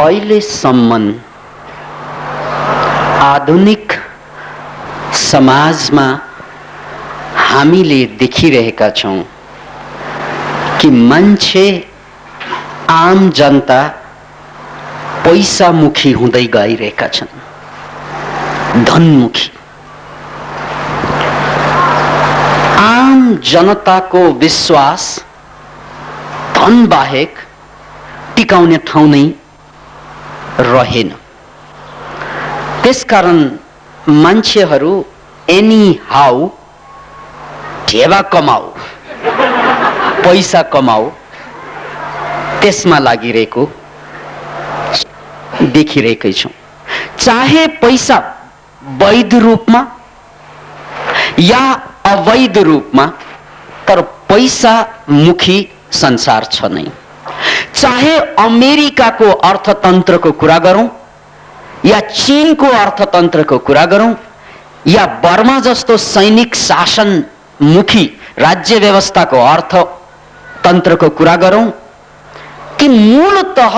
अहिलेसम्म आधुनिक समाजमा हामीले देखिरहेका छौं कि मान्छे आम जनता पैसामुखी हुँदै गइरहेका छन्, धनमुखी। आम जनताको विश्वास धन बाहेक टिकाउने ठाउँ नै रहेन। त्यसकारण मान्छेहरू एनी हाउ ढेवा कमाऊ, पैसा कमाऊ, त्यसमा लागिरहेको देखिरहेकै छौं। चाहे पैसा वैध रूपमा या अवैध रूपमा, तर पैसा मुखी संसार छ नै। चाहे अमेरिकाको अर्थतन्त्रको कुरा गरौं या चीनको अर्थतन्त्रको कुरा गरौं या बर्मा जस्तो सैनिक शासन मुखी राज्य व्यवस्थाको अर्थतन्त्रको कुरा गरौं, कि मूलतः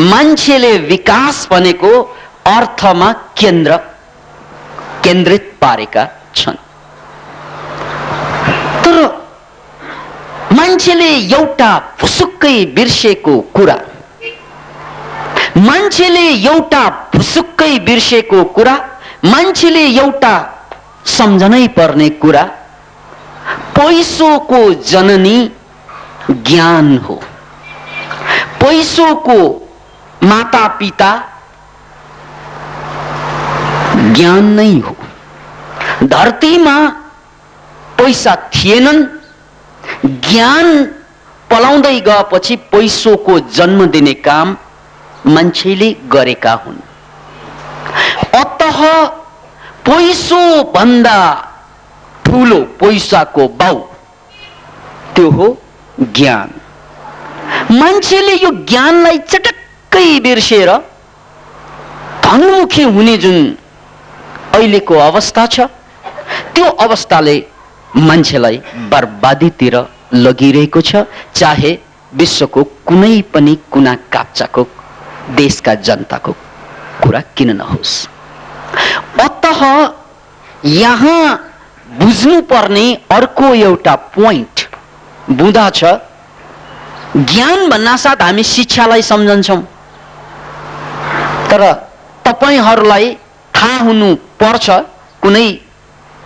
मान्छेले विकास भनेको अर्थमा केन्द्रित पारेका छन्। तर मान्छेले एउटा फुसुक्कै बिर्सेको कुरा, मान्छेले एउटा सम्झनै पर्ने कुरा, पैसोको जननी ज्ञान हो। पैसोको माता पिता ज्ञान नै हो। धरतीमा पैसा थिएनन्, ज्ञान पलाउँदै गएपछि पैसोको जन्म दिने काम मान्छेले गरेका हुन्। अतः पैसो भन्दा ठूलो पैसाको बाउ त्यो हो ज्ञान। मान्छेले यो ज्ञानलाई चटक्कै बिर्सेर धनमुखी हुने जुन अहिलेको अवस्था छ, त्यो अवस्थाले मान्छेलाई बर्बादीतिर लगिरहेको छ। चाहे विश्वको कुनै पनि कुना काप्चाको देशका जनताको कुरा किन नहोस्। अतः यहाँ बुझ्नुपर्ने अर्को एउटा पोइन्ट बुँदा छ। ज्ञान भन्नासाथ हामी शिक्षालाई सम्झन्छौं, तर तपाईहरूलाई थाहा हुनु पर्छ, कुनै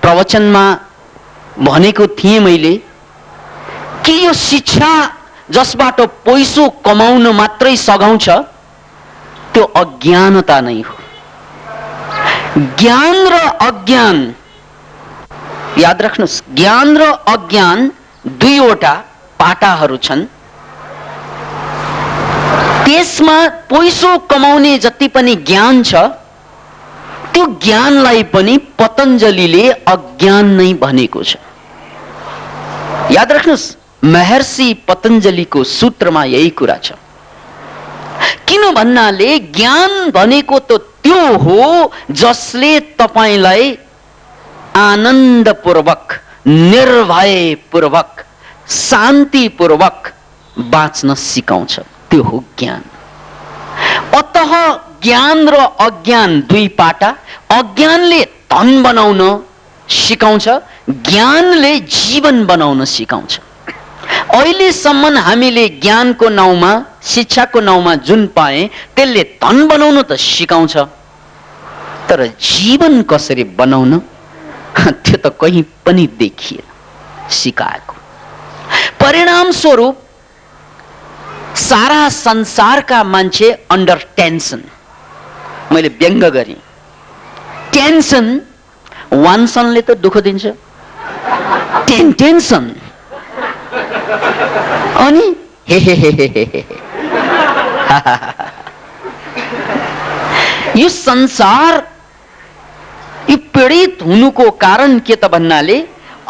प्रवचनमा भनेको थिएँ मैले कि यो शिक्षा जसबाट पैसो कमाउन मात्रै सघाउँछ त्यो अज्ञानता नै हो। ज्ञान र अज्ञान, याद राख्नुस्, ज्ञान र अज्ञान दुईवटा पाटाहरू छन्। त्यसमा पैसो कमाउने जति पनि ज्ञान छ, त्यो ज्ञानलाई पनि पतञ्जलिले अज्ञान नै भनेको छ। याद राख्नुस्, महर्षि पतञ्जलिको सूत्रमा यही कुरा छ। किन भन्नाले ज्ञान भनेको त त्यो हो जसले तपाईलाई आनन्दपूर्वक, निर्भयपूर्वक, शान्तिपूर्वक बाँच्न सिकाउँछ, त्यो हो ज्ञान। अतः ज्ञान र अज्ञान दुई पाटा। अज्ञानले धन बनाउन सिकाउँछ, ज्ञानले जीवन बनाउन सिकाउँछ। अहिलेसम्म हामीले ज्ञानको नाउँमा, शिक्षाको नाउँमा जुन पाए त्यसले धन बनाउन त सिकाउँछ, तर जीवन कसरी बनाउन त्यो त कहीँ पनि देखिएन सिकाएको। परिणाम स्वरूप सारा संसारका मान्छे अन्डर टेन्सन, मैले व्यङ्ग गरेँ, टेन्सन, वान्सनले त दुःख दिन्छ, टेन्सन, अनि हे हे हे हे हे। यो संसार यो पीडित हुनुको कारण के त भन्नाले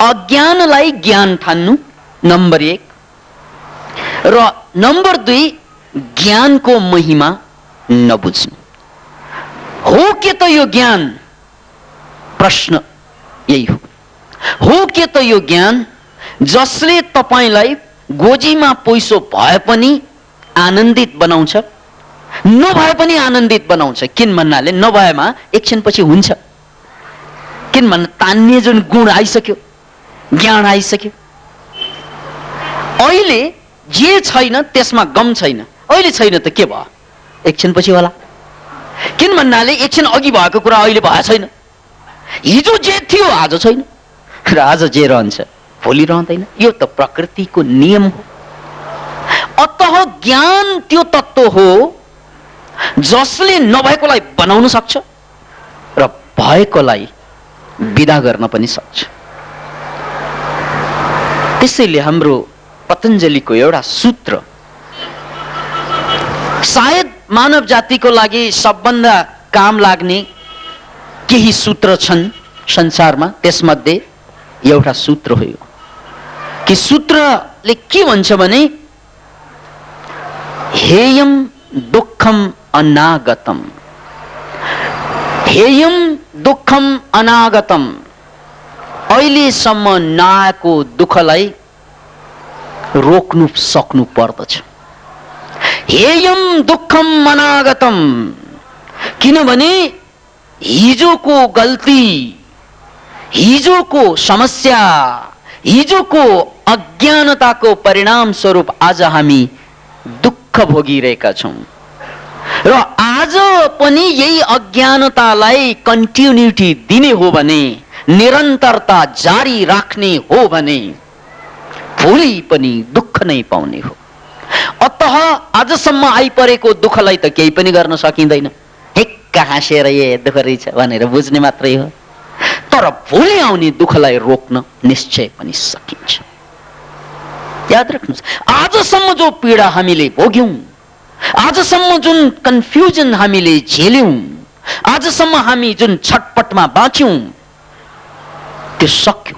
अज्ञानलाई ज्ञान ठान्नु नम्बर 1, र नम्बर 2 ज्ञानको महिमा नबुझ्नु। हो के त यो ज्ञान? प्रश्न यही हो के त यो ज्ञान जसले तपाईलाई गोजीमा पैसो भए पनि आनन्दित बनाउँछ, नभए पनि आनन्दित बनाउँछ। किन भन्नाले नभएमा एकछिनपछि हुन्छ। किन भन्न तान्ने जुन गुण आइसक्यो, ज्ञान आइसक्यो। अहिले जे छैन त्यसमा गम छैन। अहिले छैन त के भयो, एकछिनपछि होला। किन भन्नाले एकछिन अघि भएको कुरा अहिले भएको छैन। हिजो जे थियो आज छैन, र आज जे रहन्छ भोलि रहँदैन। यो त प्रकृतिको नियम हो। अतः ज्ञान त्यो तत्त्व हो जसले नभएकोलाई बनाउन सक्छ र भएकोलाई विदा गर्न पनि सक्छ। त्यसैले हाम्रो पतञ्जलिको एउटा सूत्र, सायद मानव जातिको लागि सबभन्दा काम लाग्ने केही सूत्र छन् संसारमा, त्यसमध्ये एउटा सूत्र हो यो। कि सूत्रले के भन्छ भने हेयम दुःखम अनागतम, हेयम दुःखम अनागतम। अहिलेसम्म नआएको दुःखलाई रोक्नु सक्नु पर्दछ। हेयम दुःखम अनागतम, किनभने हिजोको गल्ती, हिजोको समस्या, हिजोको अज्ञानताको परिणाम स्वरूप आज हामी दुःख भोगिरहेका छौं। र आज पनि यही अज्ञानतालाई कन्टिन्युटी दिने हो भने, निरन्तरता जारी राख्ने हो भने भोलि पनि दुःख नै पाउने हो। अतः आजसम्म आइपरेको दुःखलाई त केही पनि गर्न सकिँदैन। हेक्का हाँसेर ए दुःख रहेछ भनेर बुझ्ने मात्रै हो। तर भोलि आउने दुःखलाई रोक्न निश्चय पनि सकिन्छ। याद राख्नुहोस्, आजसम्म जो पीडा हामीले भोग्यौं, आजसम्म जुन कन्फ्युजन हामीले झेल्यौं, आजसम्म हामी जुन छटपटमा बाँच्यौं, त्यो सक्यो।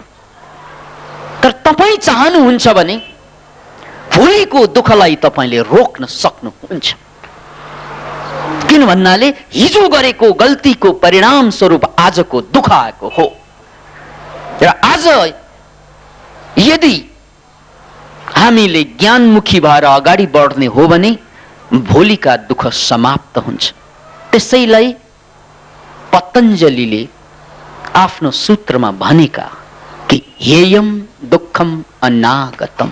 तर तपाईँ चाहनुहुन्छ भने भोलिको दुःखलाई तपाईँले रोक्न सक्नुहुन्छ। किन भन्नाले हिजो गरेको गल्तीको परिणाम स्वरूप आजको दुःख आएको हो। र आज यदि हामीले ज्ञानमुखी भएर अगाडि बढ्ने हो भने भोलिका दुःख समाप्त हुन्छ। त्यसैलाई पतञ्जलिले आफ्नो सूत्रमा भनेका कि हेयम दुःखम अनागतम,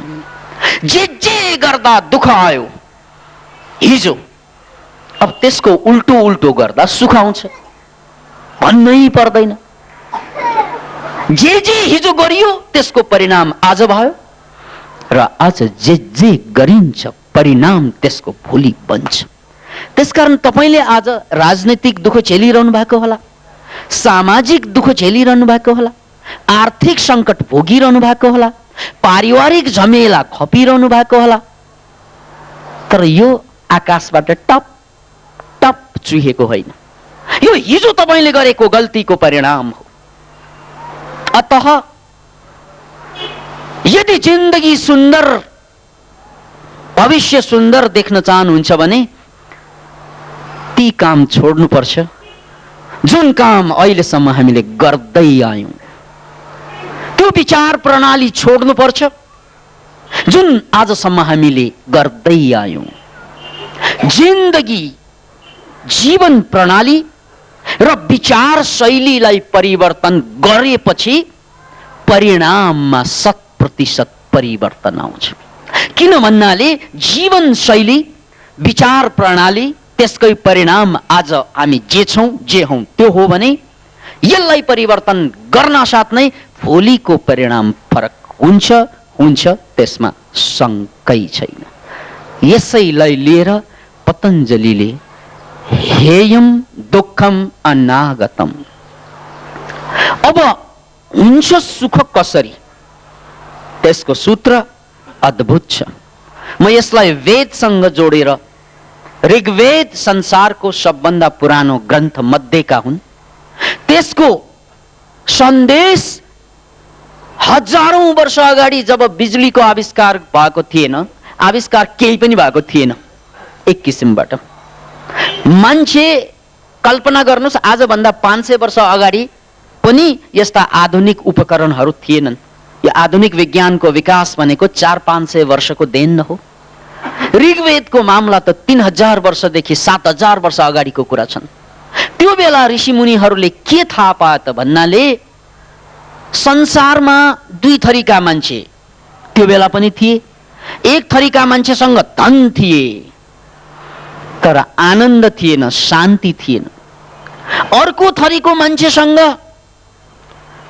जे गर्दा दुःख आयो हिजो, अब त्यसको उल्टो उल्टो गर्दा सुख आउँछ भन्नै पर्दैन। जे हिजो गरियो त्यसको परिणाम आज भयो, र आज जे गरिन्छ परिणाम त्यसको भोलि बन्छ। त्यसकारण तपाईले आज राजनीतिक दुःख झेलिरहनु भएको होला, सामाजिक दुःख झेलिरहनु भएको होला, आर्थिक सङ्कट भोगिरहनु भएको होला, पारिवारिक झमेला खपिरहनु भएको होला। तर यो आकाशबाट टप टप चुहेको होइन, यो हिजो तपाईले गरेको गल्तीको परिणाम हो। अतः यदि जिन्दगी सुन्दर, भविष्य सुन्दर देख्न चाहनुहुन्छ भने ती काम छोड्नुपर्छ जुन काम अहिलेसम्म हामीले गर्दै आयौं। त्यो विचार प्रणाली छोड्नुपर्छ जुन आजसम्म हामीले गर्दै आयौं। जिन्दगी, जीवन प्रणाली र विचार शैलीलाई परिवर्तन गरेपछि परिणाममा 100% परिवर्तन आउँछ। किन भन्नाले जीवन शैली, विचार प्रणाली, त्यसकै परिणाम आज हामी जे छौं जे हौं त्यो हो भने यसलाई परिवर्तन गर्न साथ नै भोलिको परिणाम फरक हुन्छ, त्यसमा शंकै छैन। यसैलाई लिएर पतञ्जलिले हेयम दुःखम अनागतम। अब हुन्छ सुख कसरी, त्यसको सूत्र अद्भुत छ। म यसलाई वेदसँग जोडेर, ऋग्वेद संसारको सबभन्दा पुरानो ग्रन्थ मध्येका हुन्। त्यसको सन्देश हजारौं वर्ष अगाडि जब बिजुलीको आविष्कार भएको थिएन, आविष्कार केही पनि भएको थिएन, एक किसिमबाट मान्छे कल्पना गर्नुस्, आजभन्दा 500 वर्ष अगाडि पनि यस्ता आधुनिक उपकरणहरू थिएनन्। यो आधुनिक विज्ञानको विकास भनेको 400-500 वर्षको देन हो। ऋग्वेदको मामला त 3000 वर्षदेखि 7000 वर्ष अगाडिको कुरा छन्। त्यो बेला ऋषिमुनिहरूले के थाहा पाए त भन्नाले संसारमा दुई थरीका मान्छे त्यो बेला पनि थिए। एक थरीका मान्छेसँग धन थिए तर आनन्द थिएन, शान्ति थिएन। अर्को थरीको मान्छेसँग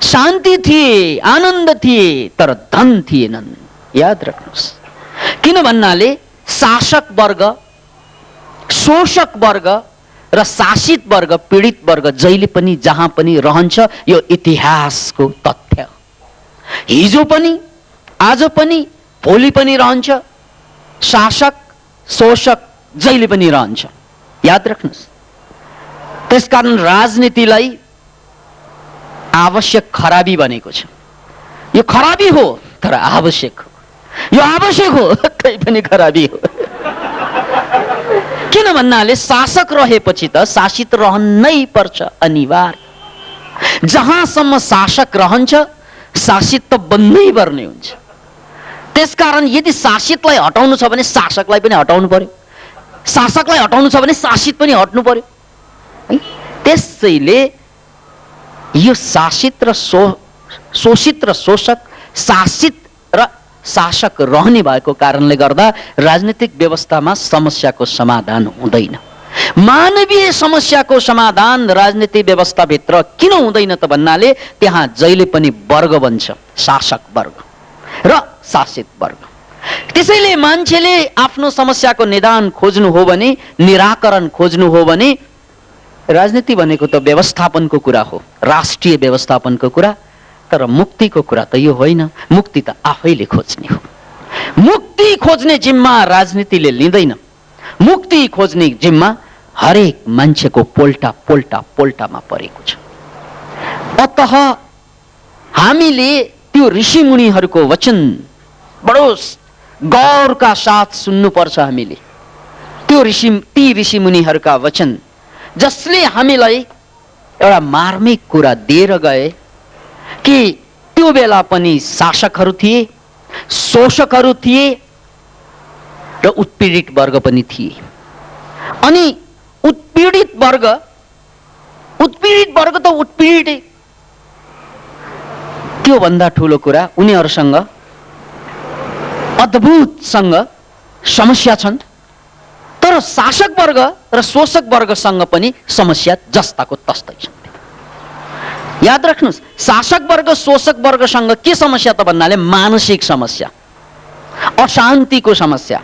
शान्ति थिए, आनन्द थिए तर धन थिएनन्। याद राख्नुहोस्, किन भन्नाले शासक वर्ग, शोषक वर्ग र शासित वर्ग, पीडित वर्ग जहिले पनि जहाँ पनि रहन्छ। यो इतिहासको तथ्य। हिजो पनि, आज पनि, भोलि पनि रहन्छ। शासक शोषक जहिले पनि रहन्छ। याद राख्नुहोस्। त्यसकारण राजनीतिलाई आवश्यक खराबी बनेको छ। यो खराबी हो तर आवश्यक हो, यो आवश्यक हो तै पनि खराबी हो। किन भन्नाले शासक रहेपछि त शासित रहनै पर्छ, अनिवार्य। जहाँसम्म शासक रहन्छ शासित त बन्नै पर्ने हुन्छ। त्यसकारण यदि शासितलाई हटाउनु छ भने शासकलाई पनि हटाउनु पर्यो, शासकलाई हटाउनु छ भने शासित पनि हट्नु पर्यो है। त्यसैले यो शासित र शोषित र शोषक, शासित र शासक रहने भएको कारणले गर्दा राजनीतिक व्यवस्थामा समस्याको समाधान हुँदैन। मानवीय समस्याको समाधान राजनीतिक व्यवस्थाभित्र किन हुँदैन त भन्नाले त्यहाँ जहिले पनि वर्ग बन्छ, शासक वर्ग र शासित वर्ग। त्यसैले मान्छेले आफ्नो समस्याको निदान खोज्नु हो भने, निराकरण खोज्नु हो भने राजनीति भनेको त व्यवस्थापनको कुरा हो, राष्ट्रिय व्यवस्थापनको कुरा। तर मुक्तिको कुरा त यो होइन। मुक्ति त आफैले खोज्ने हो। मुक्ति खोज्ने जिम्मा राजनीतिले लिँदैन। मुक्ति खोज्ने जिम्मा हरेक मान्छेको पोल्टा पोल्टा पोल्टामा परेको छ। अतः हामीले त्यो ऋषिमुनिहरूको वचन बडो गौरका साथ सुन्नुपर्छ। हामीले ती ऋषिमुनिहरूका वचन जसले हामीलाई एउटा मार्मिक कुरा दिएर गए कि त्यो बेला पनि शासकहरू थिए, शोषकहरू थिए र उत्पीडित वर्ग पनि थिए। अनि उत्पीडित वर्ग त उत्पीडित, त्यो भन्दा ठुलो कुरा उनीहरूसँग अद्भुतसँग समस्या छन्। तर शासक वर्ग र शोषक वर्गसँग पनि समस्या जस्ताको तस्तै छ। याद राख्नुहोस्, शासक वर्ग शोषक वर्गसँग के समस्या त भन्नाले मानसिक समस्या, अशान्तिको समस्या।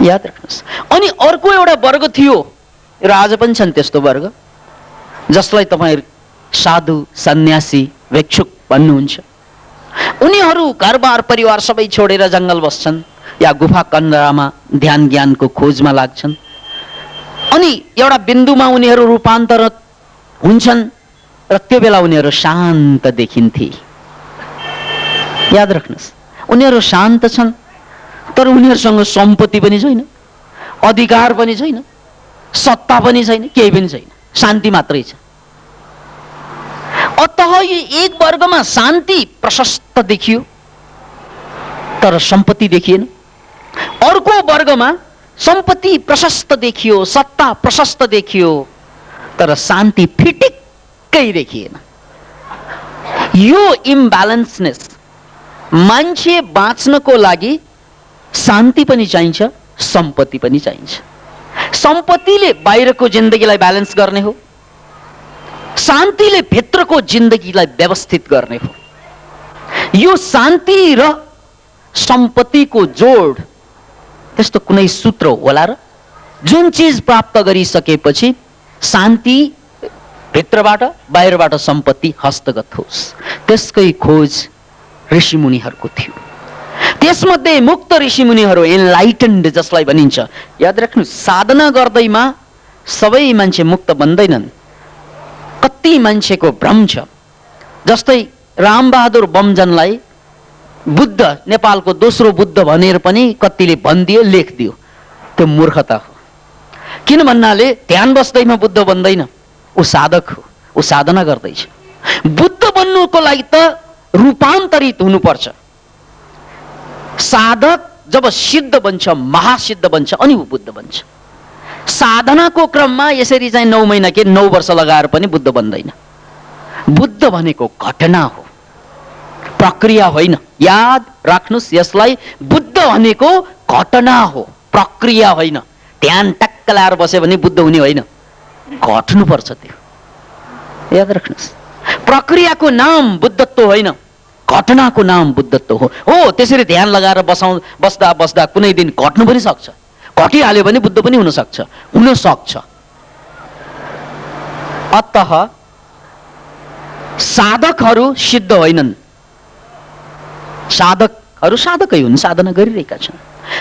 याद राख्नुहोस्। अनि अर्को एउटा वर्ग थियो र आज पनि छन् त्यस्तो वर्ग जसलाई तपाईँ साधु, सन्यासी, भिक्षुक भन्नुहुन्छ। उनीहरू घरबार परिवार सबै छोडेर जङ्गल बस्छन् या गुफा कन्दरामा ध्यान ज्ञानको खोजमा लाग्छन्। अनि एउटा बिन्दुमा उनीहरू रूपान्तरित हुन्छन् र त्यो बेला उनीहरू शान्त देखिन्थे। याद राख्नुहोस्, उनीहरू शान्त छन् तर उनीहरूसँग सम्पत्ति पनि छैन, अधिकार पनि छैन, सत्ता पनि छैन, केही पनि छैन, शान्ति मात्रै छ। अतः यो एक वर्गमा शान्ति प्रशस्त देखियो तर सम्पत्ति देखिएन। अर्को वर्गमा सम्पत्ति प्रशस्त देखियो, सत्ता प्रशस्त देखियो तर शान्ति फिटिक्कै देखिएन। यो इम्ब्यालेन्सनेस, मान्छे बाँच्नको लागि शान्ति पनि चाहिन्छ, सम्पत्ति पनि चाहिन्छ। सम्पत्तिले बाहिरको जिन्दगीलाई ब्यालेन्स गर्ने हो, शान्तिले भित्रको जिन्दगीलाई व्यवस्थित गर्ने हो। यो शान्ति र सम्पत्तिको जोड त्यस्तो कुनै सूत्र होला र? जुन चीज प्राप्त गरिसकेपछि शान्ति भित्रबाट बाहिरबाट सम्पत्ति हस्तगत होस्, त्यसकै खोज ऋषिमुनिहरूको थियो। त्यसमध्ये मुक्त ऋषिमुनिहरू, एनलाइटेन्ड जसलाई भनिन्छ। याद राख्नु, साधना गर्दैमा सबै मान्छे मुक्त बन्दैनन्। कति मान्छेको भ्रम छ। जस्तै रामबहादुर बमजनलाई बुद्ध, नेपालको दोस्रो बुद्ध भनेर पनि कतिले भनिदियो, लेखदियो। त्यो मूर्खता हो। किन भन्नाले ध्यान बस्दैमा बुद्ध बन्दैन, ऊ साधक हो, ऊ साधना गर्दैछ। बुद्ध बन्नुको लागि त रूपान्तरित हुनुपर्छ। साधक जब सिद्ध बन्छ, महासिद्ध बन्छ, अनि ऊ बुद्ध बन्छ। साधनाको क्रममा यसरी चाहिँ 9 महिना के 9 वर्ष लगाएर पनि बुद्ध बन्दैन। बुद्ध भनेको घटना हो, प्रक्रिया होइन। याद राख्नुस् यसलाई, बुद्ध भनेको घटना हो, प्रक्रिया होइन। ध्यान टक्क लाएर बस्यो भने बुद्ध हुने होइन, घट्नुपर्छ त्यो, याद राख्नुस्। प्रक्रियाको नाम बुद्धत्व होइन, घटनाको नाम बुद्धत्व हो। त्यसरी ध्यान लगाएर बस्दा बस्दा कुनै दिन घट्नु पनि सक्छ, घटिहाल्यो भने बुद्ध पनि हुन सक्छ। अतः साधकहरू सिद्ध होइनन्, साधकहरू साधकै हुन्, साधना गरिरहेका छन्।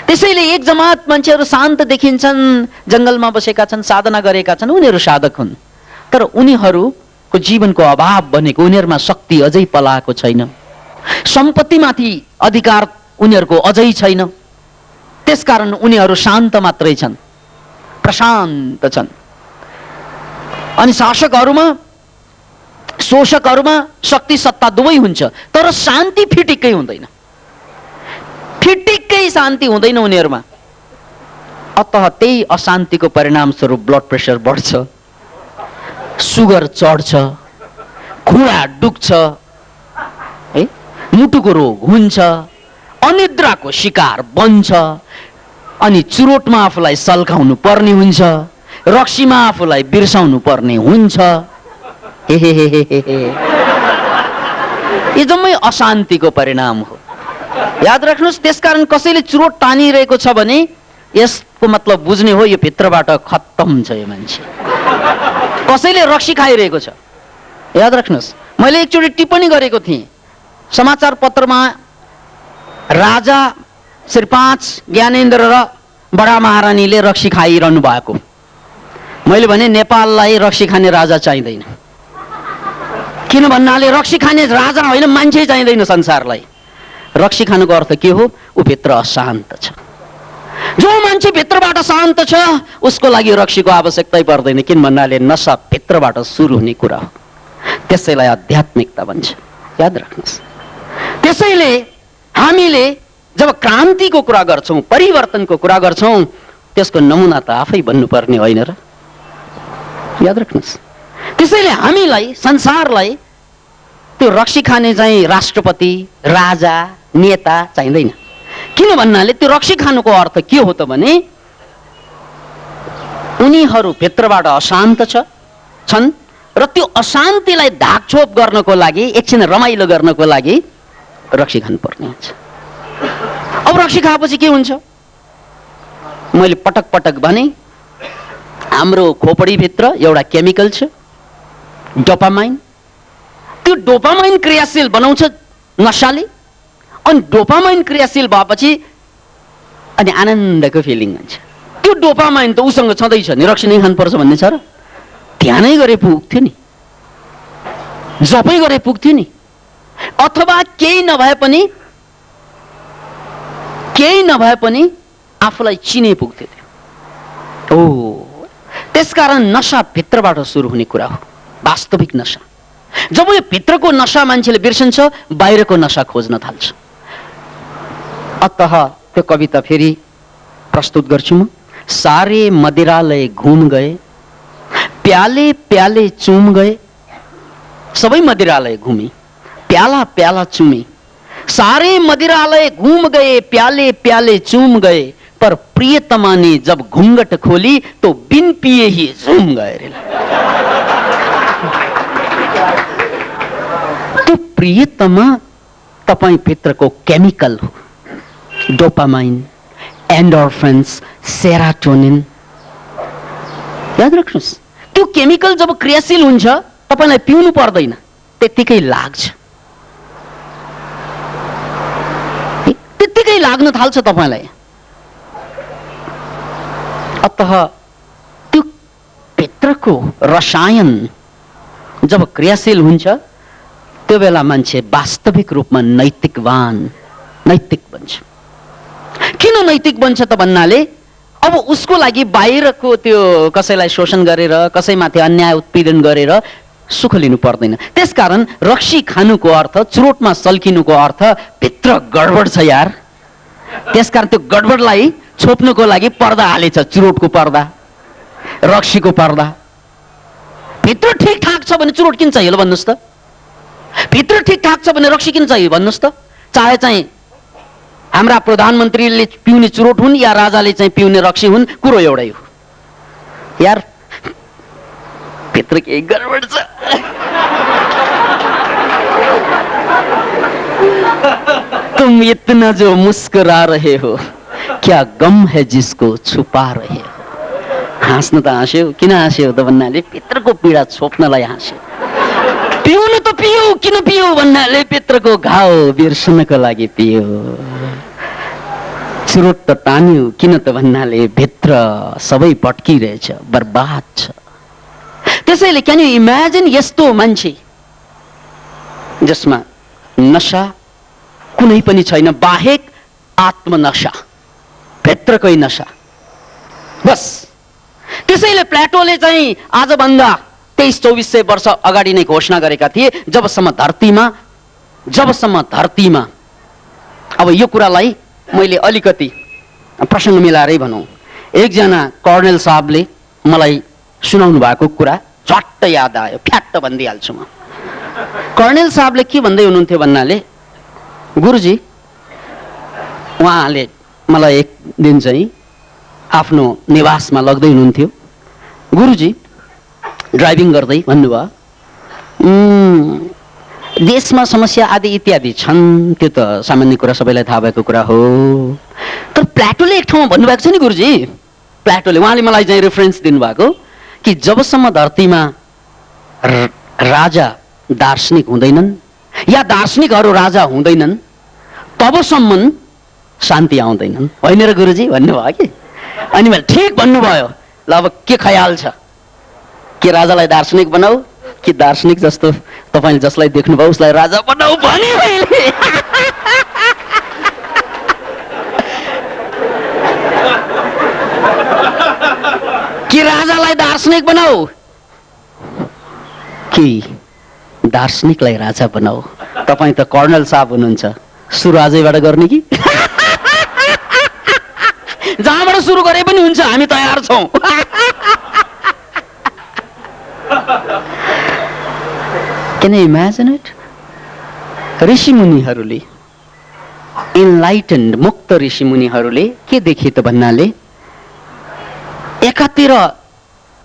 त्यसैले एक जमात मान्छेहरू शान्त देखिन्छन्, जंगलमा बसेका छन्, साधना गरेका छन्, उनीहरू साधक हुन्। तर उनीहरूको जीवनको अभाव भनेको उनीहरूमा शक्ति अझै पलाएको छैन, सम्पत्तिमाथि अधिकार उनीहरूको अझै छैन। त्यसकारण उनीहरू शान्त मात्रै छन्, प्रशान्त छन्। अनि शासकहरूमा, शोषकहरूमा शक्ति सत्ता दुवै हुन्छ, तर शान्ति फिटिक्कै हुँदैन, फिटिक्कै शान्ति हुँदैन उनीहरूमा। अतः त्यही अशान्तिको परिणाम स्वरूप ब्लड प्रेसर बढ्छ, सुगर चढ्छ, खुँडा दुख्छ, है, मुटुको रोग हुन्छ, अनिद्राको शिकार बन्छ, अनि चुरोटमा आफूलाई सल्काउनु पर्ने हुन्छ, रक्सीमा आफूलाई बिर्साउनु पर्ने हुन्छ। यो जम्मै अशान्तिको परिणाम हो, याद राख्नुहोस्। त्यसकारण कसैले चुरोट तानिरहेको छ भने यसको मतलब बुझ्ने हो यो भित्रबाट खत्तम छ यो मान्छे। कसैले रक्सी खाइरहेको छ, याद राख्नुहोस्। मैले एकचोटि टिप्पणी गरेको थिएँ समाचार पत्रमा, राजा श्री 5 ज्ञानेन्द्र र बडा महारानीले रक्सी खाइरहनु भएको। मैले भने नेपाललाई रक्सी खाने राजा चाहिँदैन, किन भन्नाले रक्सी खाने राजा होइन, मान्छे चाहिँदैन संसारलाई। रक्सी खानुको अर्थ के हो? ऊ भित्र अशान्त छ। जो मान्छे भित्रबाट शान्त छ उसको लागि रक्सीको आवश्यकतै पर्दैन, किन भन्नाले नशा भित्रबाट सुरु हुने कुरा हो, त्यसैलाई आध्यात्मिकता भन्छ, याद राख्नुहोस्। त्यसैले हामीले जब क्रान्तिको कुरा गर्छौं, परिवर्तनको कुरा गर्छौं, त्यसको नमुना त आफै बन्नुपर्ने होइन र, याद राख्नुहोस्। त्यसैले हामीलाई, संसारलाई त्यो रक्सी खाने चाहिँ राष्ट्रपति, राजा, नेता चाहिँदैन। किन भन्नाले त्यो रक्सी खानुको अर्थ के हो त भने उनीहरू भित्रबाट अशान्त छन् र त्यो अशान्तिलाई धाकछोप गर्नको लागि, एकछिन रमाइलो गर्नको लागि रक्सी खानुपर्ने हुन्छ। अब रक्सी खाएपछि के हुन्छ? मैले पटक पटक भने हाम्रो खोपडीभित्र एउटा केमिकल छ, डोपामाइन। त्यो डोपामाइन क्रियाशील बनाउँछ नशाले, अनि डोपामाइन क्रियाशील भएपछि अनि आनन्दको फिलिङ हुन्छ। त्यो डोपामाइन त उसँग छँदैछ नि, रक्सी नै खानुपर्छ भन्ने छ र? ध्यानै गरे पुग्थ्यो नि, जपै गरे पुग्थ्यो नि, अथवा केही नभए पनि आफूलाई चिने पुग्थ्यो त्यो। त्यसकारण नशा भित्रबाट सुरु हुने कुरा हो, वास्तविक नशा। जब यो भित्रको नशा मान्छेले बिर्सन्छ, बाहिरको नशा खोज्न थाल्छ। अतः त्यो कविता फेरि प्रस्तुत गर्छु म। सारे मदिरालय घुम गए, प्याले प्याले चुम गए। सबै मदिरालय घुमे, प्याला प्याला चुमे। सारे मदिरालय घूम गए, प्याले प्याले चूम गए, पर प्रियतमा ने जब घूंघट खोली तो बिन पिए ही झूम गए। तो प्रियतमा तपाईं भित्रको केमिकल हो, डोपामाइन, एन्डोर्फिन्स, सेरोटोनिन। याद राख्नुस्, त्यो केमिकल जब क्रियाशील हुन्छ तपाईलाई पिउनु पर्दैन, त्यतिकै लाग्छ, त्यतिकै लाग्न थाल्छ तपाईलाई। अतः त्यो भित्रको रसायन जब क्रियाशील हुन्छ त्यो बेला मान्छे वास्तविक रूपमा नैतिक बन्छ। किन नैतिक बन्छ त भन्नाले अब उसको लागि बाहिरको त्यो कसैलाई शोषण गरेर, कसैमाथि अन्याय उत्पीडन गरेर सुख लिनु पर्दैन। त्यसकारण रक्सी खानुको अर्थ, चुरोटमा सल्किनुको अर्थ भित्र गडबड छ यार, त्यसकारण त्यो गडबडलाई छोप्नुको लागि पर्दा हालेछ, चुरोटको पर्दा, रक्सीको पर्दा। भित्र ठिकठाक छ भने चुरोट किन चाहियो भन्नुहोस् त? भित्र ठिकठाक छ भने रक्सी किन चाहियो भन्नुहोस् त? चाहे चाहिँ हाम्रा प्रधानमन्त्रीले पिउने चुरोट हुन् या राजाले चाहिँ पिउने रक्सी हुन्, कुरो एउटै हो यार, भित्र केही गडबड छ। तुम इतना जो मुस्कुरा रहे हो, क्या गम है जिसको छुपा रहे हो। हाँस्नु त हाँस्यो, किन हाँस्यो त भन्नाले भित्रको पीडा छोप्नलाई हाँस्यो। पिउनु त पियो, किन पियो भन्नाले भित्रको घाउ बिर्सनको लागि पियो। चुरोट त तान्यो किन त भन्नाले भित्र सबै पट्किरहेछ, बर्बाद छ। त्यसैले क्यान यु इमेजिन यस्तो मान्छे जसमा नशा कुनै पनि छैन बाहेक आत्मनशा, भित्रकै नशा बस। त्यसैले प्लेटोले चाहिँ आजभन्दा 2300-2400 वर्ष अगाडि नै घोषणा गरेका थिए, जबसम्म धरतीमा अब यो कुरालाई मैले अलिकति प्रसङ्ग मिलाएरै भनौँ। एकजना कर्णेल साहबले मलाई सुनाउनु भएको कुरा झट्ट याद आयो, फ्याट्ट भनिदिइहाल्छु म। कर्णेल साहबले के भन्दै हुनुहुन्थ्यो भन्नाले, गुरुजी उहाँले मलाई एक दिन चाहिँ आफ्नो निवासमा लग्दै हुनुहुन्थ्यो। गुरुजी ड्राइभिङ गर्दै भन्नुभयो, देशमा समस्या आदि इत्यादि छन्, त्यो त सामान्य कुरा, सबैलाई थाहा भएको कुरा हो। तर प्लेटोले एक ठाउँमा भन्नुभएको छ नि गुरुजी, प्लेटोले, उहाँले मलाई चाहिँ रेफरेन्स दिनुभएको कि जबसम्म धरतीमा राजा दार्शनिक हुँदैनन् या दार्शनिकहरू राजा हुँदैनन्, तबसम्म शान्ति आउँदैनन्। होइन र गुरुजी भन्नुभयो कि। अनि मैले ठिक भन्नुभयो, ल अब के ख्याल छ, के राजालाई दार्शनिक बनाऊ कि दार्शनिक जस्तो तपाईँले जसलाई देख्नुभयो उसलाई राजा बनाऊ भने मैले। कि राजालाई दार्शनिक बनाऊ कि दार्शनिकलाई राजा बनाऊ? तपाईँ त कर्णेल साहब हुनुहुन्छ, सुरु आजैबाट गर्ने कि जहाँबाट सुरु गरे पनि हुन्छ, हामी तयार छौँ। Can you imagine it? ऋषि मुनिहरूले, इनलाइटेन्ड मुक्त ऋषि मुनिहरूले के देखे त भन्नाले, एकातिर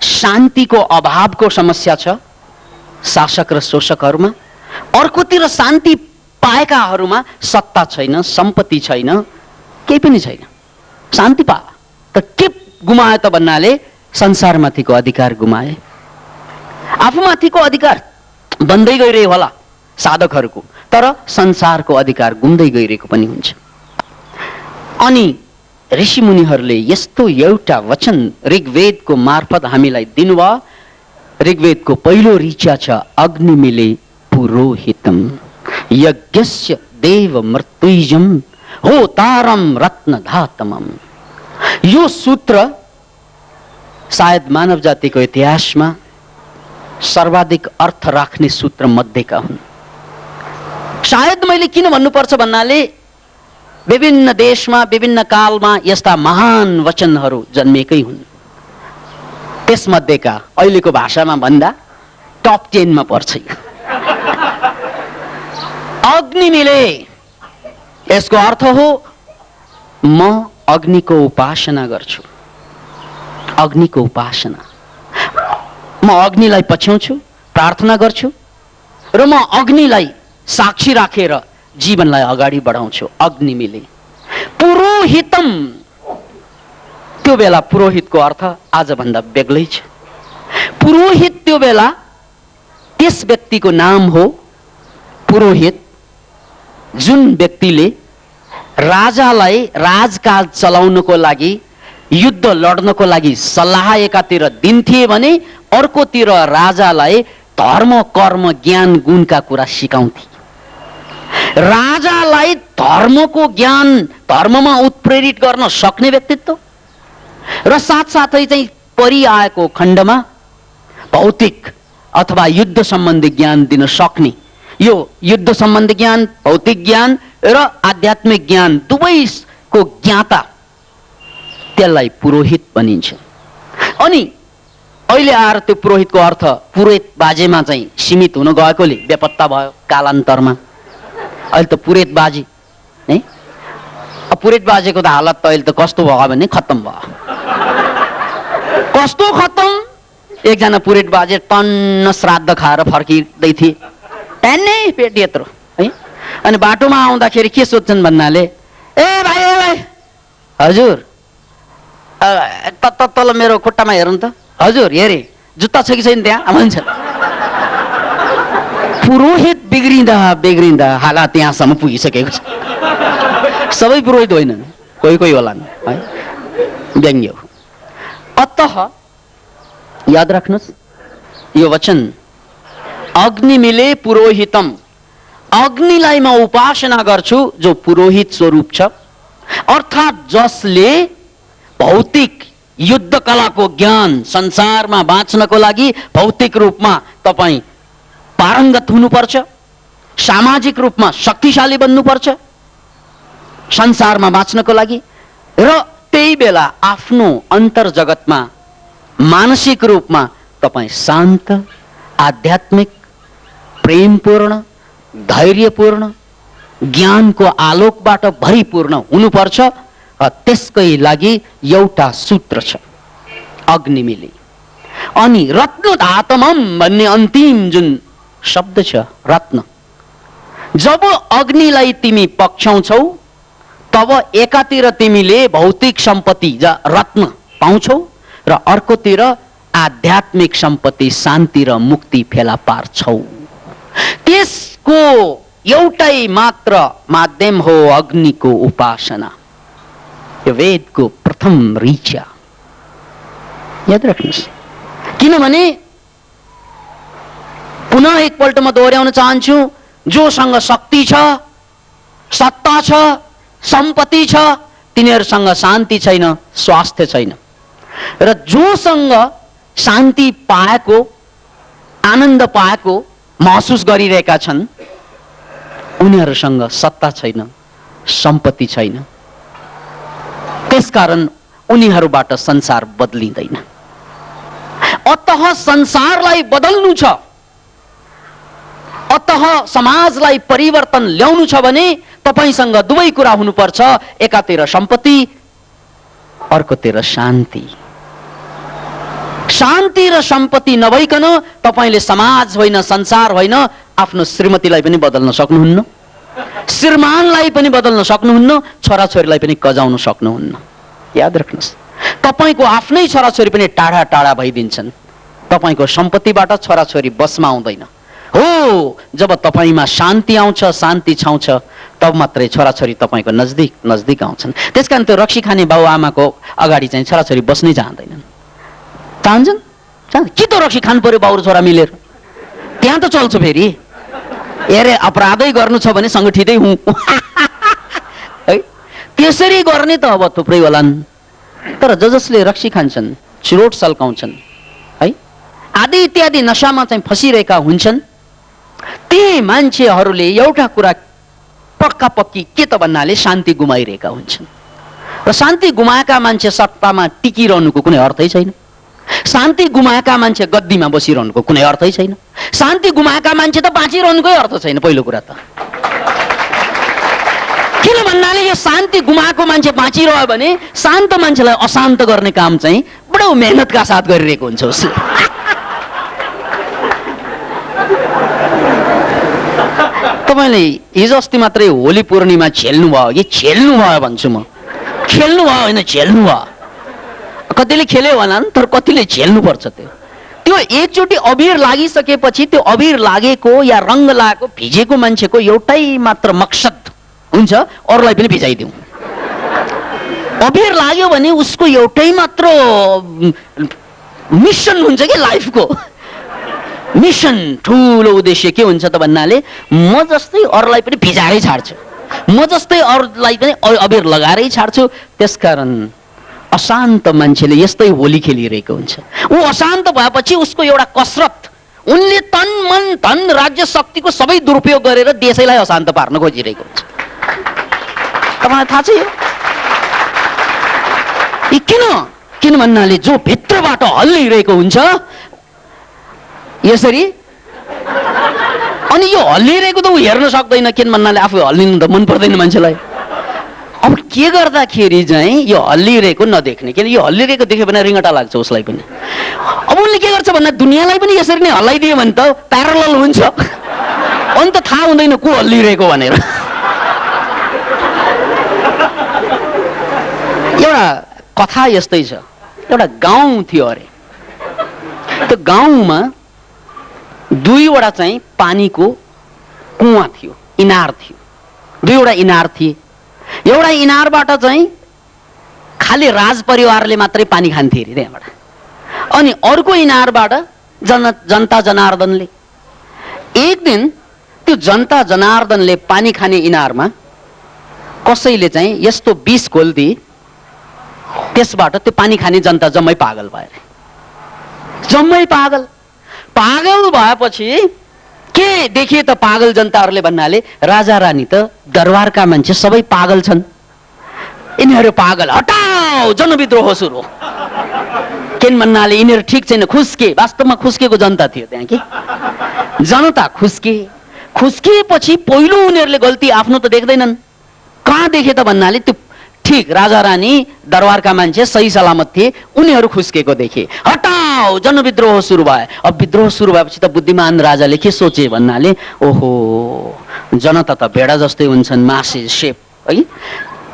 शान्तिको अभावको समस्या छ शासक र शोषकहरूमा, अर्कोतिर शान्ति पाएकाहरूमा सत्ता छैन, सम्पत्ति छैन, केही पनि छैन। शान्ति पा त के गुमायो त भन्नाले संसारमाथिको अधिकार गुमाए। आफूमाथिको अधिकार बन्दै गइरहे होला साधकहरूको, तर संसारको अधिकार गुम्दै गइरहेको पनि हुन्छ। अनि ऋषि मुनिहरूले यस्तो एउटा वचन ऋग्वेदको मार्फत हामीलाई दिनुभयो। ऋग्वेदको पहिलो ऋचा छ, अग्निमिले पुरोहितम यज्ञस्य देव मृत्युजम होतारम रत्नधातमम। यो सूत्र सायद मानव जातिको इतिहासमा सर्वाधिक अर्थ राख्ने सूत्र मध्येका हुन्। शायद मैले किन भन्नुपर्छ भन्नाले, विभिन्न देशमा विभिन्न कालमा यस्ता महान वचनहरू जन्मेकै हुन्। त्यसमध्येका अहिलेको भाषामा भन्दा टप 10 मा पर्छ। अग्नि मिले, यसको अर्थ हो म अग्निको उपासना गर्छु। अग्निको उपासना, म अग्निलाई पछ्याउँछु, प्रार्थना गर्छु र म अग्निलाई साक्षी राखेर जीवनलाई अगाडि बढाउँछु। अग्नि मिले। पुरोहितम, त्यो बेला पुरोहितको अर्थ आजभन्दा बेग्लै छ। पुरोहित त्यो बेला त्यस व्यक्तिको नाम हो, पुरोहित जुन व्यक्तिले राजालाई राजकाज चलाउनको लागि, युद्ध लड्नको लागि सल्लाह एकातिर दिन्थे भने अर्कोतिर राजालाई धर्म कर्म ज्ञान गुणका कुरा सिकाउँथे। राजालाई धर्मको ज्ञान, धर्ममा उत्प्रेरित गर्न सक्ने व्यक्तित्व र साथसाथै चाहिँ परिआएको खण्डमा भौतिक अथवा युद्ध सम्बन्धी ज्ञान दिन सक्ने, यो युद्ध सम्बन्धी ज्ञान, भौतिक ज्ञान र आध्यात्मिक ज्ञान दुवै को ज्ञाता त्यसलाई पुरोहित भनिन्छ। अनि अहिले आएर त्यो पुरोहितको अर्थ पुरोहित बाजेमा चाहिँ सीमित हुन गएकोले बेपत्ता भयो कालान्तरमा। अहिले त पुरोहित बाजे है, पुरोहित बाजेको त हालत त अहिले त कस्तो भयो भने खत्तम भयो। कस्तो खत्तम? एकजना पुरोहित बाजे टन्न श्राद्ध खाएर फर्किँदै थिए, ट्यान्नै पेट यत्रो है। अनि बाटोमा आउँदाखेरि के सोध्छन् भन्नाले, ए भाइ हजुर तल मेरो खुट्टामा हेर्नु त, हजुर हेरे जुत्ता छ कि छैन त्यहाँ भन्छ। पुरोहित बिग्रिँदा बिग्रिँदा हालत त्यहाँसम्म पुगिसकेको छ। सबै पुरोहित होइनन्, कोही कोही होलान् है, व्यङ्ग्य हो। अतः याद राख्नुहोस् यो वचन, अग्नि मिले पुरोहितम, अग्निलाई म उपासना गर्छु जो पुरोहित स्वरूप छ, अर्थात् जसले भौतिक युद्ध कलाको ज्ञान, संसारमा बाँच्नको लागि भौतिक रूपमा तपाईँ पारङ्गत हुनुपर्छ, सामाजिक रूपमा शक्तिशाली बन्नुपर्छ संसारमा बाँच्नको लागि, र त्यही बेला आफ्नो अन्तर जगतमा मानसिक रूपमा तपाईँ शान्त, आध्यात्मिक, प्रेमपूर्ण, धैर्यपूर्ण, ज्ञानको आलोकबाट भरिपूर्ण हुनुपर्छ। त्यसकै लागि एउटा सूत्र छ, अग्नि मिले। अनि रत्न धातमम भन्ने अन्तिम जुन शब्द छ रत्न, जब अग्निलाई तिमी पक्षाउँछौ तब एकातिर तिमीले भौतिक सम्पत्ति रत्न पाउँछौ र अर्कोतिर आध्यात्मिक सम्पत्ति शान्ति र मुक्ति फेला पार्छौ। त्यसको एउटै मात्र माध्यम हो अग्निको उपासना। यो वेदको प्रथम ऋचा याद राख्नुहोस्। किनभने पुनः एकपल्ट म दोहोऱ्याउन चाहन्छु, जोसँग शक्ति छ, सत्ता छ, सम्पत्ति छ, तिनीहरूसँग शान्ति छैन, स्वास्थ्य छैन। र जोसँग शान्ति पाएको, आनन्द पाएको महसुस गरिरहेका छन्, उनीहरूसँग सत्ता छैन, सम्पत्ति छैन। त्यसकारण उनीहरूबाट संसार बदलिँदैन। अतः संसारलाई बदल्नु छ, अतः समाजलाई परिवर्तन ल्याउनु छ भने तपाईसँग दुवै कुरा हुनुपर्छ, एकातिर सम्पत्ति, अर्कोतिर शान्ति। शान्ति र सम्पत्ति नभइकन तपाईले समाज होइन, संसार होइन, आफ्नो श्रीमतीलाई पनि बदल्न सक्नुहुन्न, श्रीमानलाई पनि बदल्न सक्नुहुन्न, छोराछोरीलाई पनि कजाउन सक्नुहुन्न। याद राख्नुहोस्, तपाईको आफ्नै छोराछोरी पनि टाढा टाढा भइदिन्छन्। तपाईको सम्पत्तिबाट छोराछोरी बसमा आउँदैन हो। जब तपाईमा शान्ति आउँछ, शान्ति छाउँछ, तब मात्रै छोराछोरी तपाईको नजदिक नजदिक आउँछन्। त्यसकारण त्यो रक्सी खाने बाउ आमाको अगाडि चाहिँ छोराछोरी बस्नै चाहँदैनन्। चाहन्छन् कि त रक्सी खानु पर्यो बाउ र छोरा मिलेर, त्यहाँ त चल्छ फेरि। हेरे अपराधै गर्नु छ भने सङ्गठितै हुँ है, त्यसरी गर्ने त अब थुप्रै होलान्। तर जसले रक्सी खान्छन्, चुरोट सल्काउँछन् है, आदि इत्यादि नशामा चाहिँ फसिरहेका हुन्छन्, ती मान्छेहरूले एउटा कुरा पक्का पक्की के त भन्नाले शान्ति गुमाइरहेका हुन्छन्। र शान्ति गुमाएका मान्छे सत्तामा टिकिरहनुको कुनै अर्थै छैन। शान्ति गुमाएका मान्छे गद्दीमा बसिरहनुको कुनै अर्थै छैन। शान्ति गुमाएका मान्छे त बाँचिरहनुकै अर्थ छैन। पहिलो कुरा त किन भन्नाले यो शान्ति गुमाएको मान्छे बाँचिरह्यो भने शान्त मान्छेलाई अशान्त गर्ने काम चाहिँ बडो मेहनतका साथ गरिरहेको हुन्छ उसले। तपाईले हिजो अस्ति मात्रै होली पूर्णिमा झेल्नु भयो कि झेल्नु भयो भन्छु म, खेल्नु भयो होइन झेल्नु भयो। कतिले खेल्यो होलान्, तर कतिले झेल्नु पर्छ। त्यो एकचोटि अबिर लागिसकेपछि त्यो अबिर लागेको या रङ्ग लागेको भिजेको मान्छेको एउटै मात्र मकसद हुन्छ, अरूलाई पनि भिजाइदिउँ। अबिर लाग्यो भने उसको एउटै मात्र मिसन हुन्छ कि लाइफको मिसन, ठुलो उद्देश्य के हुन्छ त भन्नाले म जस्तै अरूलाई पनि भिजाएरै छाड्छु, म जस्तै अरूलाई पनि अबिर लगाएरै छाड्छु। त्यसकारण अशान्त मान्छेले यस्तै होली खेलिरहेको हुन्छ। ऊ अशान्त भएपछि उसको एउटा कसरत, उनले तन मन धन राज्य शक्तिको सबै दुरुपयोग गरेर देशैलाई अशान्त पार्न खोजिरहेको हुन्छ। तपाईँलाई थाहा छ यो? किन भन्नाले जो भित्रबाट हल्लिरहेको हुन्छ यसरी, अनि यो हल्लिरहेको त ऊ हेर्न सक्दैन, किन भन्नाले आफू हल्लिनु त मन पर्दैन मान्छेलाई। अब के गर्दाखेरि चाहिँ यो हल्लिरहेको नदेख्ने, किन यो हल्लिरहेको देख्यो भने रिङ्गटा लाग्छ उसलाई पनि। अब उसले के गर्छ भन्दा दुनियाँलाई पनि यसरी नै हल्लाइदियो भने त प्यारलल हुन्छ, अनि त थाहा हुँदैन को हल्लिरहेको भनेर। एउटा कथा यस्तै छ, एउटा गाउँ थियो अरे, त्यो गाउँमा दुईवटा चाहिँ पानीको कुवा थियो, इनार थियो, दुईवटा इनार थिए। एउटा इनारबाट चाहिँ खालि राज परिवारले मात्रै पानी खान्थे अरे त्यहाँबाट, अनि अर्को इनारबाट जनता जनार्दनले। एक दिन त्यो जनता जनार्दनले पानी खाने इनारमा कसैले चाहिँ यस्तो विष खोलिदिए, त्यसबाट त्यो पानी खाने जनता जम्मै पागल भए, जम्मै पागल। पागल भएपछि के देखिए त पागल जनताहरूले भन्नाले राजा रानी त दरबारका मान्छे सबै पागल छन्, यिनीहरू पागल, हटाओ जनविद्रोह सुरु। किन भन्नाले यिनीहरू ठिक छैन, खुस्के, वास्तवमा खुस्केको जनता थियो त्यहाँ कि जनता खुस्किएपछि पहिलो उनीहरूले गल्ती आफ्नो त देख्दैनन्, कहाँ देखे त भन्नाले त्यो ठिक राजा रानी दरबारका मान्छे सही सलामत थिए, उनीहरू खुस्केको देखे, हटाओ जनविद्रोह सुरु भयो। अब विद्रोह सुरु भएपछि त बुद्धिमान राजाले के सोचे भन्नाले ओहो जनता त भेडा जस्तै हुन्छन्, मासे सेप है,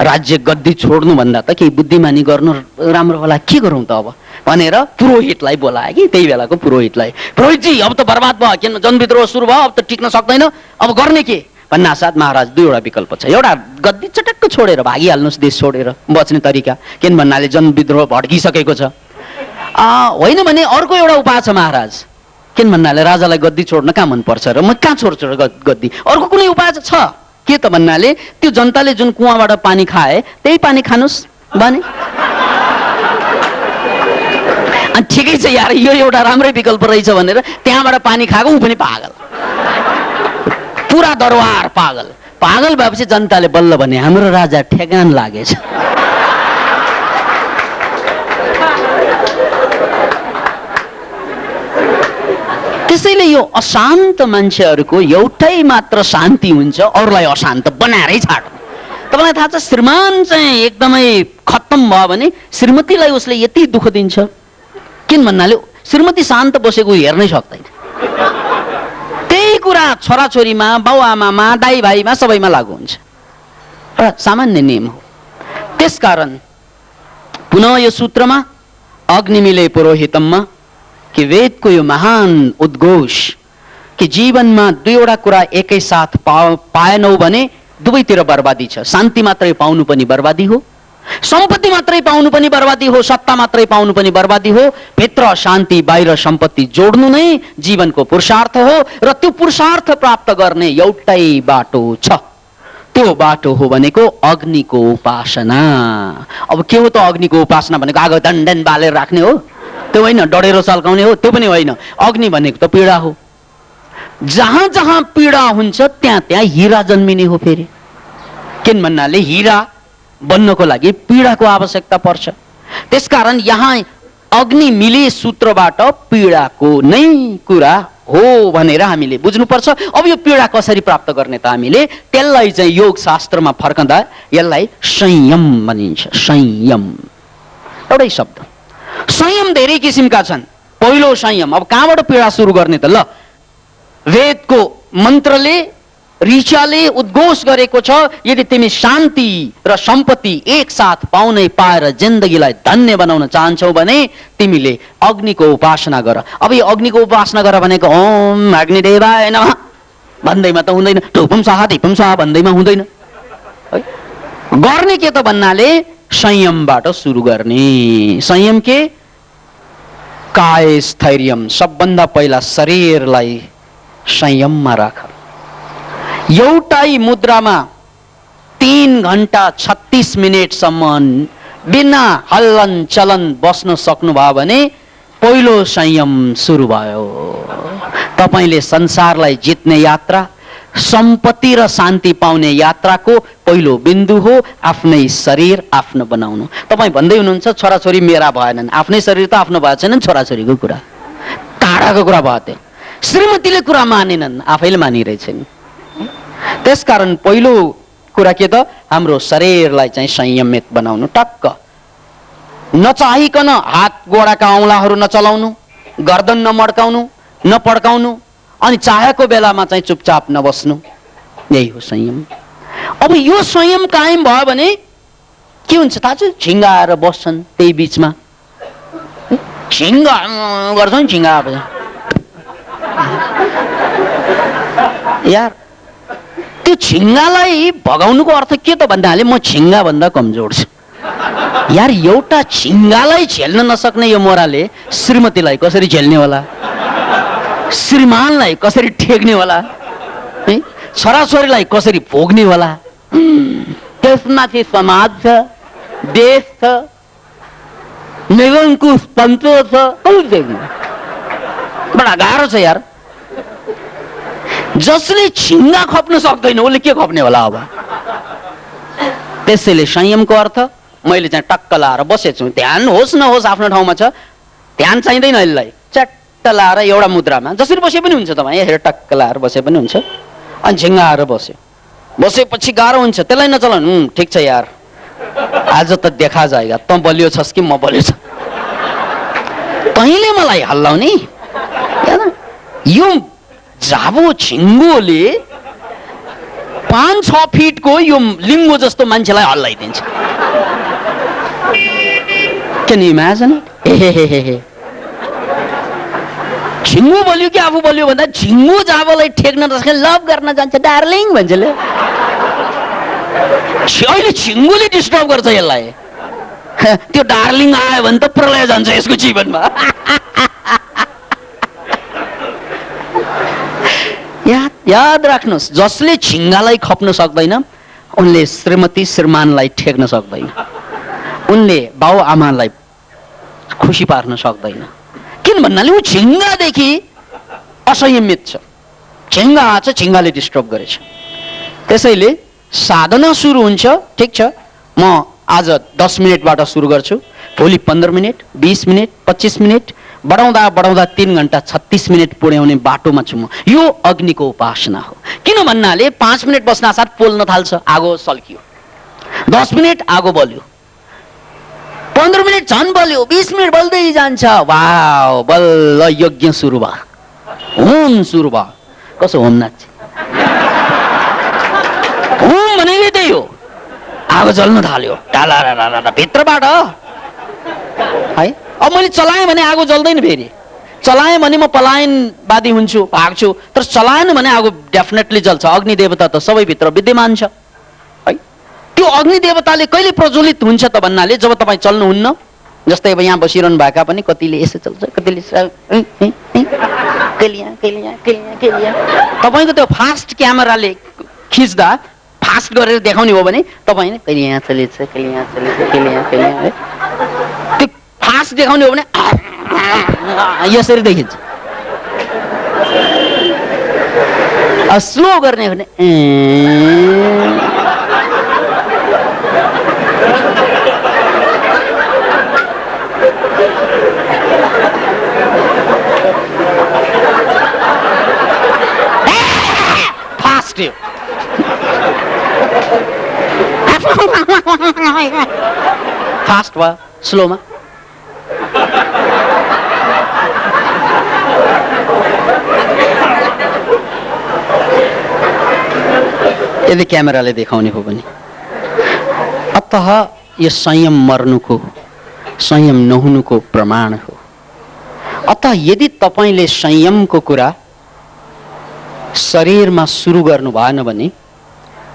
राज्य गद्दी छोड्नु भन्दा त केही बुद्धिमानी गर्नु राम्रो होला, के गरौँ त अब भनेर पुरोहितलाई बोलाए कि त्यही बेलाको पुरोहितलाई, पुरोहितजी अब त बर्बाद भयो, किन जनविद्रोह सुरु भयो, अब त टिक्न सक्दैन, अब गर्ने के भन्नासाथ महाराज दुईवटा विकल्प छ, एउटा गद्दी चटक्क छोडेर भागिहाल्नुहोस् देश छोडेर, बच्ने तरिका, किन भन्नाले जनविद्रोह भड्किसकेको छ, होइन भने अर्को एउटा उपाय छ महाराज, किन भन्नाले राजालाई गद्दी छोड्न कहाँ मन पर्छ र म कहाँ छोड्छु र गद्दी, अर्को कुनै उपाय छ के त भन्नाले त्यो जनताले जुन कुवाबाट पानी खाए त्यही पानी खानुस् भने। अनि ठिकै छ यार, यो एउटा राम्रै विकल्प रहेछ भनेर त्यहाँबाट पानी खाएको ऊ पनि पागल, पुरा दरबार पागल। पागल भएपछि जनताले बल्ल भने हाम्रो राजा ठेगान लागेछ। त्यसैले यो अशान्त मान्छेहरूको एउटै मात्र शान्ति हुन्छ, अरूलाई अशान्त बनाएरै छाड्नु। तपाईँलाई थाहा छ श्रीमान चाहिँ एकदमै खत्तम भयो भने श्रीमतीलाई उसले यति दुःख दिन्छ, किन भन्नाले श्रीमती शान्त बसेको हेर्नै सक्दैन। त्यही कुरा छोराछोरीमा, बाउआमामा, दाइ भाइमा सबैमा लागू हुन्छ र सामान्य नियम हो। त्यसकारण पुनः यो सूत्रमा अग्निमिले पुरोहितममा कि वेदको यो महान उद्घोष कि जीवनमा दुईवटा कुरा एकैसाथ पाएनौ भने दुवैतिर बर्बादी छ। शान्ति मात्रै पाउनु पनि बर्बादी हो, सम्पत्ति मात्रै पाउनु पनि बर्बादी हो, सत्ता मात्रै पाउनु पनि बर्बादी हो। भित्र शान्ति बाहिर सम्पत्ति जोड्नु नै जीवनको पुरुषार्थ हो र त्यो पुरुषार्थ प्राप्त गर्ने एउटै बाटो छ, त्यो बाटो हो भनेको अग्निको उपासना। अब के हो त अग्निको उपासना भनेको? आगो दण्डन बालेर राख्ने हो त्यो होइन, डढेरो सल्काउने हो त्यो पनि होइन। अग्नि भनेको त पीडा हो, जहाँ जहाँ पीडा हुन्छ त्यहाँ त्यहाँ हीरा जन्मिने हो। फेरि किन भन्नाले हीरा बन्नको लागि पीडाको आवश्यकता पर्छ। त्यसकारण यहाँ अग्नि मिले सूत्रबाट पीडाको नै कुरा हो भनेर हामीले बुझ्नुपर्छ। अब यो पीडा कसरी प्राप्त गर्ने त हामीले त्यसलाई चाहिँ योग शास्त्रमा फर्कँदा यसलाई संयम भनिन्छ। संयम एउटै शब्द। संयम धेरै किसिमका छन्। पहिलो संयम, अब कहाँबाट पीडा सुरु गर्ने त? ल, वेदको मन्त्रले ऋषिले उद्घोष गरेको छ, यदि तिमी शान्ति र सम्पत्ति एकसाथ पाएर जिन्दगीलाई धन्य बनाउन चाहन्छौ भने तिमीले अग्निको उपासना गर। अब यो अग्निको उपासना गर भनेको ओम अग्निदेवाय नमः भन्दैमा त हुँदैन, धुपम स्वाहा दीपम स्वाहा भन्दैमा हुँदैन। गर्ने के त भन्नाले संयमबाट सुरु गर्ने। संयम के? काय स्थैर्यम, सबभन्दा पहिला शरीरलाई संयममा राख। एउटै मुद्रामा 3 घण्टा 36 मिनेटसम्म बिना हल्लन चलन बस्न सक्नुभयो भने पहिलो संयम सुरु भयो। तपाईले संसारलाई जित्ने यात्रा सम्पत्ति र शान्ति पाउने यात्राको पहिलो बिन्दु हो आफ्नै शरीर आफ्नो बनाउनु। तपाईँ भन्दै हुनुहुन्छ छोराछोरी मेरा भएनन्, आफ्नै शरीर त आफ्नो भएको छैन, छोराछोरीको कुरा टाढाको कुरा भयो। त्यो श्रीमतीले कुरा मानेनन्, आफैले मानिरहेछन्। त्यसकारण पहिलो कुरा के त, हाम्रो शरीरलाई चाहिँ संयमित बनाउनु। टक्क नचाहिकन हात गोडाका औँलाहरू नचलाउनु, गर्दन नमड्काउनु, नपड्काउनु, अनि चाहेको बेलामा चाहिँ चुपचाप नबस्नु, यही हो संयम। अब यो संयम कायम भयो भने के हुन्छ थाहा छ? झिङ्गा आएर बस्छन् त्यही बिचमा, झिङ्गा गर्छन्, झिङ्गा यार। त्यो झिङ्गालाई भगाउनुको अर्थ के त भन्नाले म झिङ्गा भन्दा कमजोर छु यार। एउटा झिङ्गालाई झेल्न नसक्ने यो मोराले श्रीमतीलाई कसरी झेल्ने होला, श्रीमानलाई कसरी ठेक्ने होला, छोराछोरीलाई कसरी भोग्ने होला। त्यसमाथि समाज छ, देश छ, निरङ्कुश तन्त्र छ, बडा गाह्रो छ यार। जसले झिङ्गा खप्न सक्दैन उसले के खप्ने होला अब? त्यसैले संयमको अर्थ मैले चाहिँ टक्क लाएर बसेछु, ध्यान होस् नहोस् आफ्नो ठाउँमा छ, ध्यान चाहिँदैन यसलाई। चट्ट लाएर एउटा मुद्रामा जसरी बसे पनि हुन्छ, तपाईँ हेरेर टक्क लाएर बसे पनि हुन्छ। अनि झिङ्गा आएर बस्यो, बसेपछि गाह्रो हुन्छ, त्यसलाई नचलाउनु। ठिक छ यार, आज त देखा जाएगा, त बलियो छस् कि म बलियो छ, तैँले मलाई हल्लाउने। यो जाबो झिङ्गोले 5-6 फिटको यो लिङ्गो जस्तो मान्छेलाई हल्लाइदिन्छ। Can you imagine? झिङ्गो बलियो कि आफू बलियो भन्दा झिङ्गो जाबोलाई ठेक्न नसक्ने लभ गर्न जान्छ, डार्लिङ भन्छले। अहिले झिङ्गोले डिस्टर्ब गर्छ यसलाई। त्यो डार्लिङ आयो भने त प्रलय जान्छ यसको जीवनमा। याद राख्नुहोस्, जसले झिङ्गालाई खप्न सक्दैन उनले श्रीमती श्रीमानलाई ठेक्न सक्दैन, उनले बाउ आमालाई खुसी पार्न सक्दैन। किन भन्नाले ऊ झिङ्गादेखि असंयमित छ, झिङ्गा आछ, झिङ्गाले डिस्टर्ब गरेछ। त्यसैले साधना सुरु हुन्छ, ठिक छ, म आज 10 मिनटबाट सुरु गर्छु, भोलि 15 मिनट, 20 मिनट, 25 मिनट, बढाउँदा बढाउँदा 3 घण्टा 36 मिनट पुर्याउने बाटोमा छु म। यो अग्निको उपासना हो। किन भन्नाले 5 मिनट बस्न साथ पोल्न थाल्छ, आगो सल्कियो, 10 मिनट आगो बल्यो, 15 मिनट झन् बल्यो, 20 मिनट बल्दै जान्छ। वाउ, बल्ल यज्ञ सुरु भयो, होम सुरु भयो। कसो होम नाच्छ? होम भनेकै त्यही हो, आगो जल्न थाल्यो टाला भित्रबाट है। अब मैले चलाएँ भने आगो जल्दैन, फेरि चलाएँ भने म पलायनवादी हुन्छु, भाग्छु, तर चलाएन भने आगो डेफिनेटली जल्छ। अग्नि देवता त सबैभित्र विद्यमान छ है। त्यो अग्नि देवताले कहिले प्रज्वलित हुन्छ त भन्नाले जब तपाईँ चल्नुहुन्न। जस्तै अब यहाँ बसिरहनु भएका पनि कतिले यसो चल्छ, कतिले तपाईँको त्यो फास्ट क्यामेराले खिच्दा फास्ट गरेर देखाउने हो भने तपाईँ कहिले यहाँ चलेछ, कहिले यहाँ चलेछ, कहिले यहाँ, कहिले यहाँ, त्यो फास्ट देखाउने हो भने यसरी देखिन्छ। स्लो गर्ने हो भने फास्ट हो। फास्ट वा स्लोमा यदि क्यामेराले देखाउने हो भने। अतः यो संयम मर्नुको, संयम नहुनुको प्रमाण हो। अतः यदि तपाईले संयमको कुरा शरीरमा सुरु गर्नु भएन भने,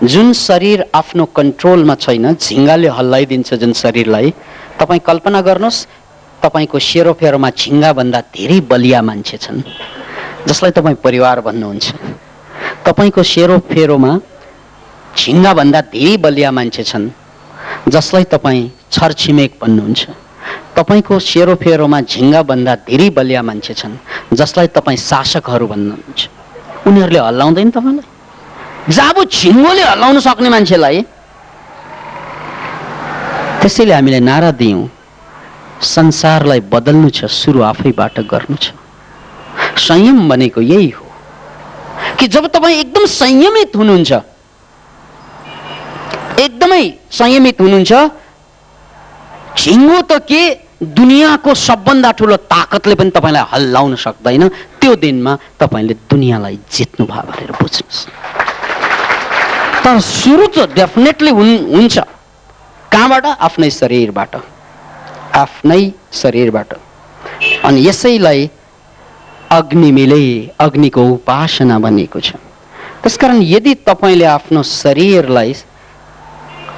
जुन शरीर आफ्नो कन्ट्रोलमा छैन, झिङ्गाले हल्लाइदिन्छ जुन शरीरलाई, तपाईँ कल्पना गर्नुहोस् तपाईँको सेरोफेरोमा झिङ्गाभन्दा धेरै बलिया मान्छे छन् जसलाई तपाईँ परिवार भन्नुहुन्छ। तपाईँको सेरोफेरोमा झिङ्गाभन्दा धेरै बलिया मान्छे छन् जसलाई तपाईँ छरछिमेक भन्नुहुन्छ। तपाईँको सेरोफेरोमा झिङ्गाभन्दा धेरै बलिया मान्छे छन् जसलाई तपाईँ शासकहरू भन्नुहुन्छ। उनीहरूले हल्लाउँदैन तपाईँलाई, जाबु छिङ्गोले हल्लाउन सक्ने मान्छेलाई। त्यसैले हामीले नारा दियौं, संसारलाई बदल्नु छ, सुरु आफैबाट गर्नु छ। संयम भनेको यही हो कि जब तपाईँ एकदम संयमित हुनुहुन्छ, एकदमै संयमित हुनुहुन्छ, छिङ्गो त के दुनियाँको सबभन्दा ठुलो ताकतले पनि तपाईँलाई हल्लाउन सक्दैन। त्यो दिनमा तपाईँले दुनियाँलाई जित्नु भयो भनेर बुझ्नुहोस्। तर सुरु त डेफिनेटली हुन्छ। कहाँबाट? आफ्नै शरीरबाट, आफ्नै शरीरबाट। अनि यसैलाई अग्नि मिले, अग्निको उपासना भनिएको छ। त्यसकारण यदि तपाईँले आफ्नो शरीरलाई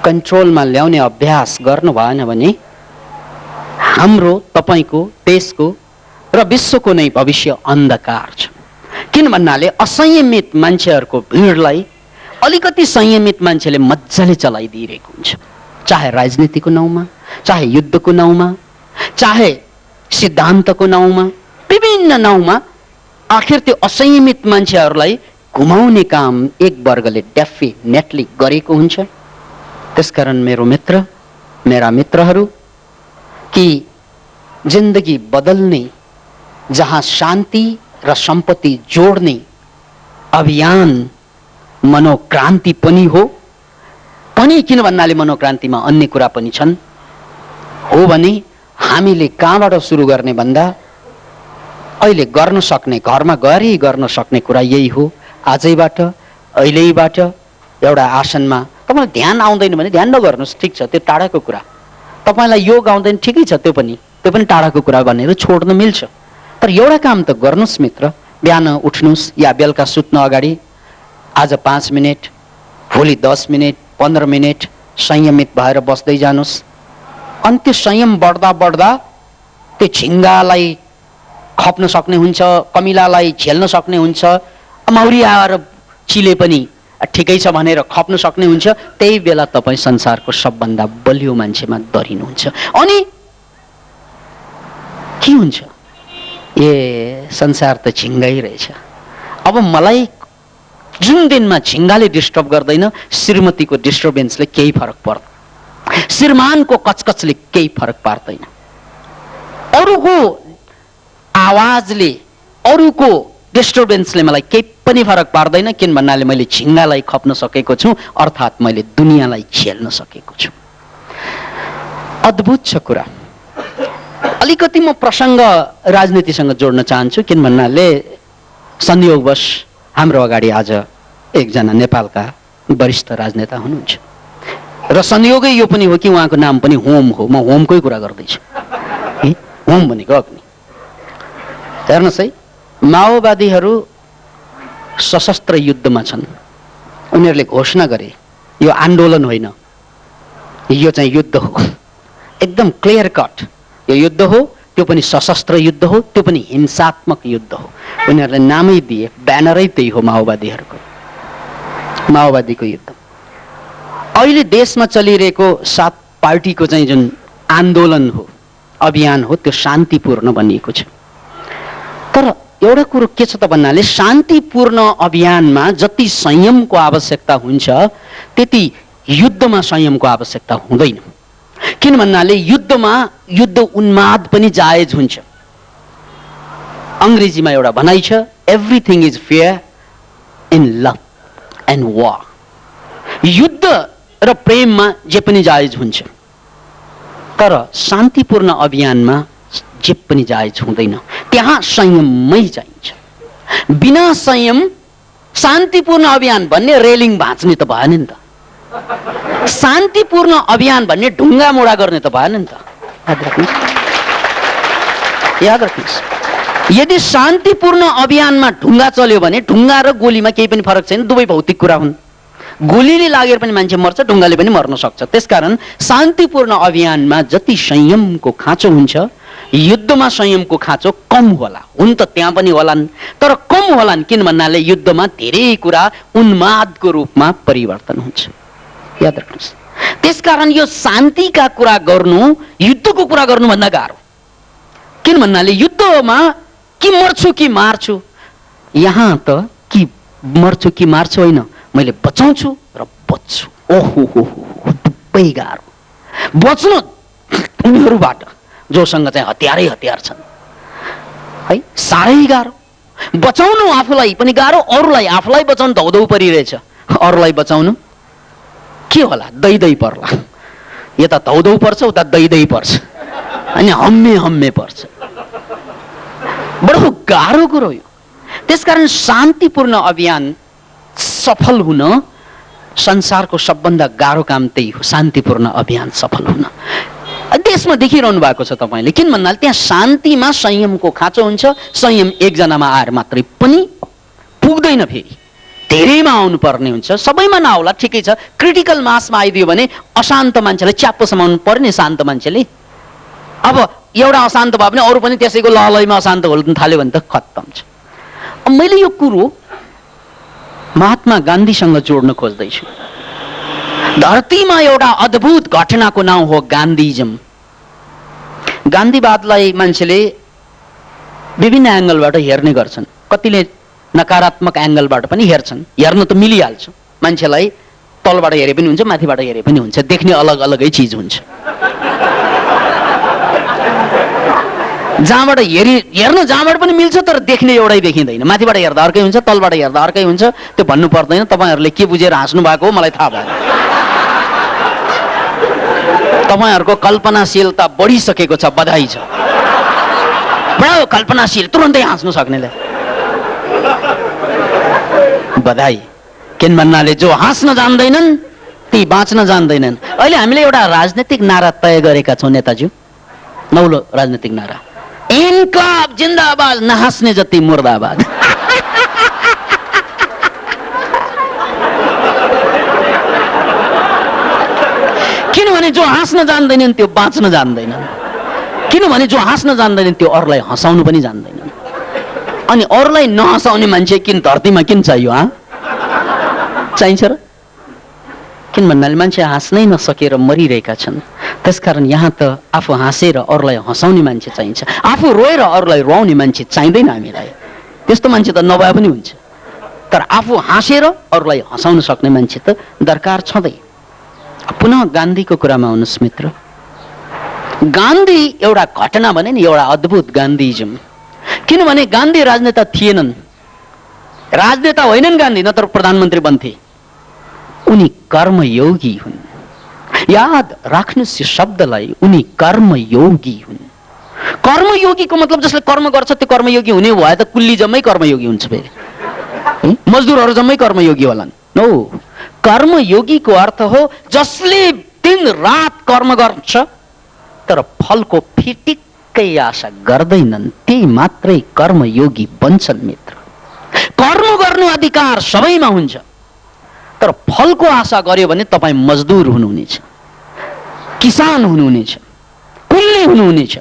कन्ट्रोलमा ल्याउने अभ्यास गर्नु भएन भने हाम्रो, तपाईँको, देशको र विश्वको नै भविष्य अन्धकार छ। किन भन्नाले असंयमित मान्छेहरूको भिडलाई अलिकति संयमित मान्छेले मजाले चलाइदिइरहेको हुन्छ। चाहे राजनीतिको नाउँमा, चाहे युद्धको नाउँमा, चाहे सिद्धान्तको नाउँमा, विभिन्न नाउँमा आखिर त्यो असंयमित मान्छेहरूलाई घुमाउने काम एक वर्गले डेफिनेटली गरेको हुन्छ। त्यसकारण मेरो मित्र, मेरा मित्रहरू, कि जिन्दगी बदल्ने, जहाँ शान्ति र सम्पत्ति जोड्ने अभियान मनोक्रान्ति पनि हो। पनि किन भन्नाले मनोक्रान्तिमा अन्य कुरा पनि छन्। हो भने हामीले कहाँबाट सुरु गर्ने भन्दा अहिले गर्न सक्ने, घरमा गरी गर्न सक्ने कुरा यही हो। आजैबाट, अहिलेबाट एउटा आसनमा तपाईँलाई ध्यान आउँदैन भने ध्यान नगर्नुहोस्, ठिक छ, त्यो टाढाको कुरा। तपाईँलाई योग आउँदैन, ठिकै छ, त्यो पनि टाढाको कुरा भनेर छोड्न मिल्छ। तर एउटा काम त गर्नुहोस् मित्र, बिहान उठ्नुहोस् या बेलुका सुत्न अगाडि आज 5 मिनट, भोलि 10 मिनट, 15 मिनट संयमित भएर बस्दै जानुहोस्। अनि त्यो संयम बढ्दा बढ्दा त्यो छिङ्गालाई खप्न सक्ने हुन्छ, कमिलालाई झेल्न सक्ने हुन्छ, मौरी आएर चिले पनि ठिकै छ भनेर खप्न सक्ने हुन्छ। त्यही बेला तपाईँ संसारको सबभन्दा बलियो मान्छेमा दरिनुहुन्छ। अनि के हुन्छ? ए संसार त छिङ्गै रहेछ। अब मलाई जुन दिनमा छिङ्गाले डिस्टर्ब गर्दैन, श्रीमतीको डिस्टर्बेन्सले केही फरक पर्दैन, श्रीमानको कचकचले केही फरक पार्दैन, अरूको आवाजले, अरूको डिस्टर्बेन्सले मलाई केही पनि फरक पार्दैन। किन भन्नाले मैले छिङ्गालाई खप्न सकेको छु, अर्थात् मैले दुनियाँलाई झेल्न सकेको छु। अद्भुत छ कुरा। अलिकति म प्रसङ्ग राजनीतिसँग जोड्न चाहन्छु। किन भन्नाले संयोगवश हाम्रो अगाडि आज एकजना नेपालका वरिष्ठ राजनेता हुनुहुन्छ र संयोगै यो पनि हो कि उहाँको नाम पनि होम हो। म होमकै कुरा गर्दैछु। होम भनेको अग्नि। हेर्नुहोस् है, माओवादीहरू सशस्त्र युद्धमा छन्। उनीहरूले घोषणा गरे यो आन्दोलन होइन, यो चाहिँ युद्ध हो। एकदम क्लियर कट यो युद्ध हो, त्यो पनि सशस्त्र युद्ध हो, त्यो पनि हिंसात्मक युद्ध हो। उनीहरूले नामै दिए, ब्यानरै त्यही हो माओवादीहरूको, माओवादीको युद्ध। अहिले देशमा चलिरहेको 7 पार्टीको चाहिँ जुन आन्दोलन हो, अभियान हो, त्यो शान्तिपूर्ण भनिएको छ। तर एउटा कुरो के छ त भन्नाले शान्तिपूर्ण अभियानमा जति संयमको आवश्यकता हुन्छ त्यति युद्धमा संयमको आवश्यकता हुँदैन। किन भन्नाले युद्धमा युद्ध उन्माद पनि जायज हुन्छ। अंग्रेजीमा एउटा भनाइ छ, everything is fair in love and war. युद्ध र प्रेममा जे पनि जायज हुन्छ, तर शान्तिपूर्ण अभियानमा जे पनि जायज हुँदैन। त्यहाँ संयममै चाहिन्छ। बिना संयम शान्तिपूर्ण अभियान भन्ने रेलिङ भाँच्ने त भएन नि त। शान्तिपूर्ण अभियान भन्ने ढुङ्गा मोडा गर्ने त भएन नि त। याद राख्नुहोस्, यदि शान्तिपूर्ण अभियानमा ढुङ्गा चल्यो भने ढुङ्गा र गोलीमा केही पनि फरक छैन, दुवै भौतिक कुरा हुन्। गोलीले लागेर पनि मान्छे मर्छ, ढुङ्गाले पनि मर्न सक्छ। त्यसकारण शान्तिपूर्ण अभियानमा जति संयमको खाँचो हुन्छ, युद्धमा संयमको खाँचो कम होला। हुन त त्यहाँ पनि होलान्, तर कम होलान्। किन भन्नाले युद्धमा धेरै कुरा उन्मादको रूपमा परिवर्तन हुन्छ। याद राख्नुहोस्। त्यसकारण यो शान्तिका कुरा गर्नु युद्धको कुरा गर्नुभन्दा गाह्रो। किन भन्नाले युद्धमा कि मर्छु कि मार्छु, यहाँ त कि मर्छु कि मार्छु होइन, मैले बचाउँछु र बच्छु। ओहो हो दुबै गाह्रो। बच्नु उनीहरूबाट जोसँग चाहिँ हतियार छन् है, साह्रै गाह्रो। बचाउनु आफूलाई पनि गाह्रो, अरूलाई आफूलाई बचाउनु धौधौ परिरहेछ। अरूलाई बचाउनु के होला, दै पर्ला। यता धौधौ पर्छ, उता दै पर्छ, अनि हम्मे पर्छ। बडो गाह्रो कुरो यो। त्यसकारण शान्तिपूर्ण अभियान सफल हुन संसारको सबभन्दा गाह्रो काम त्यही हो, शान्तिपूर्ण अभियान सफल हुन। देशमा देखिरहनु भएको छ तपाईँले, किन भन्नाले त्यहाँ शान्तिमा संयमको खाँचो हुन्छ। संयम एकजनामा आएर मात्रै पनि पुग्दैन, फेरि धेरैमा आउनु पर्ने हुन्छ। सबैमा नआउला ठिकै छ, क्रिटिकल मासमा आइदियो भने अशान्त मान्छेलाई च्याप्पो समाउनु पर्ने। शान्त मान्छेले अब एउटा अशान्त भयो भने अरू पनि त्यसैको लहलैमा अशान्त हुन थाल्यो भने त खत्तम छ। मैले यो कुरो महात्मा गान्धीसँग जोड्न खोज्दैछु। धरतीमा एउटा अद्भुत घटनाको नाम हो गान्धीजम। गान्धीवादलाई मान्छेले विभिन्न एङ्गलबाट हेर्ने गर्छन्। कतिले नकारात्मक एङ्गलबाट पनि हेर्छन्। हेर्न त मिलिहाल्छ, मान्छेलाई तलबाट हेरे पनि हुन्छ, माथिबाट हेरे पनि हुन्छ, देख्ने अलग अलगै चिज हुन्छ। जहाँबाट जहाँबाट पनि मिल्छ, तर देख्ने एउटै देखिँदैन। माथिबाट हेर्दा अर्कै हुन्छ, तलबाट हेर्दा अर्कै हुन्छ। त्यो भन्नु पर्दैन, तपाईँहरूले के बुझेर हाँस्नु भएको हो मलाई थाहा भयो। तपाईँहरूको कल्पनाशीलता बढिसकेको छ, बधाई छ। बडो कल्पनाशील, तुरन्तै हाँस्नु सक्नेले बधाई। किन भन्नाले जो हाँस्न जान्दैनन् ती बाँच्न जान्दैनन्। अहिले हामीले एउटा राजनीतिक नारा तय गरेका छौँ नेताज्यू, नौलो राजनीतिक नारा, इन्कलाब जिन्दाबाद, नहाँस्ने जति मुर्दाबाद। किनभने जो हाँस्न जान्दैनन् त्यो बाँच्न जान्दैनन्। किनभने जो हाँस्न जान्दैनन् त्यो अरूलाई हँसाउनु पनि जान्दैनन्। अनि अरूलाई नहँसाउने मान्छे किन धरतीमा किन चाहियो? चाहिन्छ र? किन भन्नाले मान्छे हाँस्नै नसकेर मरिरहेका छन्। त्यसकारण यहाँ त आफू हाँसेर अरूलाई हँसाउने मान्छे चाहिन्छ। आफू रोएर अरूलाई रुवाउने मान्छे चाहिँदैन हामीलाई। त्यस्तो मान्छे त नभए पनि हुन्छ, तर आफू हाँसेर अरूलाई हँसाउन सक्ने मान्छे त दरकार छँदै। पुनः गान्धीको कुरामा आउनुहोस् मित्र। गान्धी एउटा घटना भने नि, एउटा अद्भुत गान्धीजम। किनभने गान्धी राजनेता थिएनन्, राजनेता होइनन् गान्धी, नत्र प्रधानमन्त्री बन्थे। उनी कर्मयोगी हुन्। याद राख्नुहोस् यो शब्दलाई, उनी कर्मयोगी हुन्। कर्मयोगीको मतलब जसले कर्म गर्छ त्यो कर्मयोगी हुने भए त कुल्ली जम्मै कर्मयोगी हुन्छ, फेरि मजदुरहरू जम्मै कर्मयोगी होलान्। नो, कर्मयोगीको अर्थ हो जसले दिन रात कर्म गर्छ तर फलको फिटिक्कै आशा गर्दैनन्, त्यही मात्रै कर्मयोगी बन्छन् मित्र। कर्म गर्नु अधिकार सबैमा हुन्छ, तर फलको आशा गर्यो भने तपाईँ मजदुर हुनुहुनेछ, किसान हुनुहुनेछ, कुल्ली हुनुहुनेछ।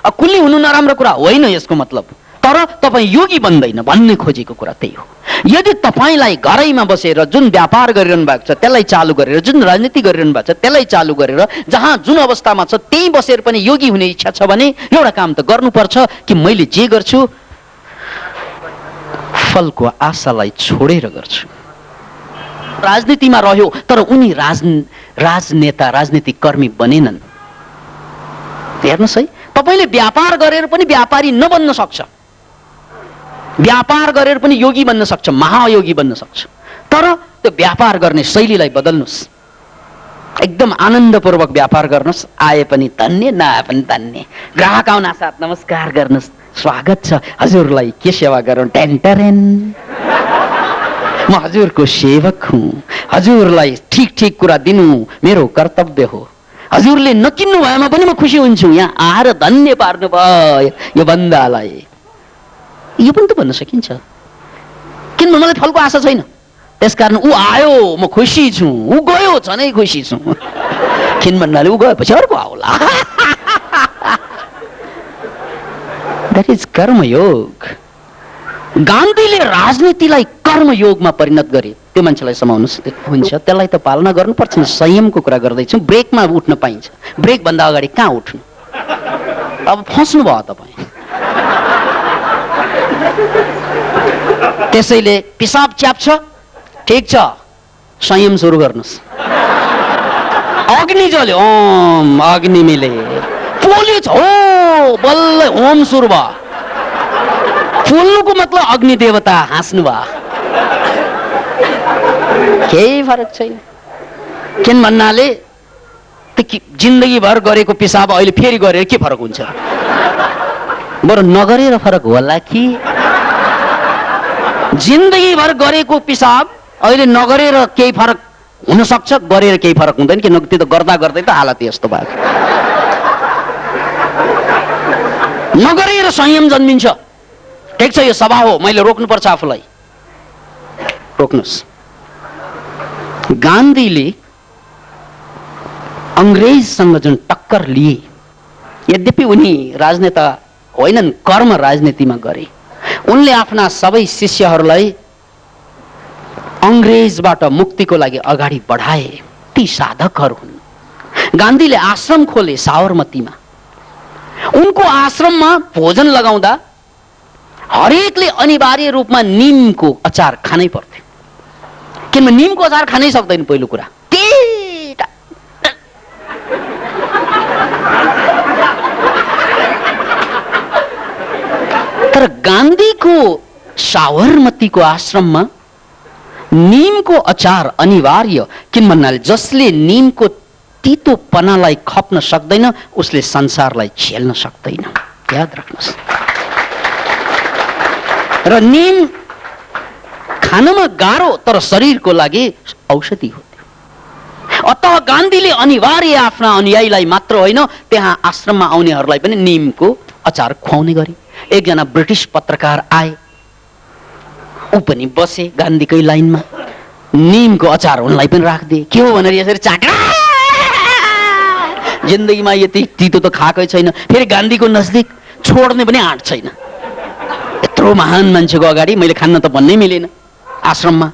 कुल्ली हुनु नराम्रो कुरा होइन यसको मतलब, तर तपाईँ योगी बन्दैन भन्ने खोजेको कुरा त्यही हो। यदि तपाईँलाई घरैमा बसेर जुन व्यापार गरिरहनु भएको छ त्यसलाई चालु गरेर, जुन राजनीति गरिरहनु भएको छ त्यसलाई चालु गरेर, जहाँ जुन अवस्थामा छ त्यही बसेर पनि योगी हुने इच्छा छ भने एउटा काम त गर्नुपर्छ कि मैले जे गर्छु फलको आशालाई छोडेर गर्छु। राजनीतिमा रह्यो तर उनी राजनेता, राजनीतिक कर्मी बनेनन्। हेर्नुहोस् है, तपाईँले व्यापार गरेर पनि व्यापारी नबन्न सक्छ, व्यापार गरेर पनि योगी बन्न सक्छ, महायोगी बन्न सक्छ। तर त्यो व्यापार गर्ने शैलीलाई बदल्नुहोस्। एकदम आनन्दपूर्वक व्यापार गर्नुहोस्, आए पनि धन्य, नआए पनि धन्य। ग्राहक आउन साथ नमस्कार गर्नुहोस्, स्वागत छ, हजुरलाई के सेवा गरौँ? टेन्टरेन, म हजुरको सेवक हुँ, हजुरलाई ठिक ठिक कुरा दिनु मेरो कर्तव्य हो। हजुरले नकिन्नु भएमा पनि म खुसी हुन्छु, यहाँ आएर धन्य पार्नु भयो यो बन्दालाई। यो पनि त भन्न सकिन्छ। किन मलाई फलको आशा छैन, त्यसकारण ऊ आयो म खुसी छु, ऊ गयो झनै खुसी छु। किन भन्नाले ऊ गएपछि अर्को आउला। द्याट इज कर्मयोग। गान्धीले राजनीतिलाई कर्मयोगमा परिणत गरे। त्यो मान्छेलाई समाउनु हुन्छ, त्यसलाई त पालना गर्नुपर्छ नि। संयमको कुरा गर्दैछौँ, ब्रेकमा उठ्न पाइन्छ, ब्रेक भन्दा अगाडि कहाँ उठ्नु? अब फस्नु भयो तपाईँ। त्यसैले पिसाब च्याप्छ, ठिक छ, संयम सुरु गर्नुहोस्। अग्नि जल्यो, ओम अग्नि मिले। पोल्यो छ, हो बल्ल होम सुरु भयो। पोल्नुको मतलब अग्नि देवता हाँस्नु भयो। केही फरक छैन। किन भन्नाले जिन्दगीभर गरेको पिसाब अहिले फेरि गरेर के फरक हुन्छ? बरु नगरेर फरक होला कि जिन्दगीभर गरेको पिसाब अहिले नगरेर केही फरक हुन सक्छ, गरेर केही फरक हुँदैन। किन त्यो त गर्दा गर्दै त हालत यस्तो भयो। नगरेर संयम जन्मिन्छ। ठिक छ, यो सभा हो, मैले रोक्नुपर्छ आफूलाई। रोक्नुहोस्। गान्धीले अंग्रेजसँग जुन टक्कर लिए, यद्यपि उनी राजनेता होइनन्, कर्म राजनीतिमा गरे। उनले आफ्ना सबै शिष्यहरूलाई अंग्रेजबाट मुक्तिको लागि अगाडि बढाए। ती साधकहरू हुन्। गान्धीले आश्रम खोले साबरमतीमा। उनको आश्रममा भोजन लगाउँदा हरेकले अनिवार्य रूपमा निमको अचार खानै पर्थ्यो। किनभने निमको अचार खानै सक्दैन पहिलो कुरा। तर गान्धीको साबरमतीको आश्रममा निमको अचार अनिवार्य। किन भन्नाले जसले निमको तितोपनालाई खप्न सक्दैन उसले संसारलाई झेल्न सक्दैन। याद राख्नुहोस्। र निम खानमा गाह्रो तर शरीरको लागि औषधि हो। अतः गान्धीले अनिवार्य आफ्ना अनुयायीलाई मात्र होइन, त्यहाँ आश्रममा आउनेहरूलाई पनि निमको अचार खुवाउने गरे। एकजना ब्रिटिस पत्रकार आए, ऊ पनि बसे गान्धीकै लाइनमा। निमको अचार उनलाई पनि राखिदिए। के हो भनेर यसरी चाट्या, जिन्दगीमा यति तितो त खाएकै छैन। फेरि गान्धीको नजदिक छोड्ने पनि आँट छैन। यत्रो महान मान्छेको अगाडि मैले खान्न त भन्नै मिलेन। आश्रममा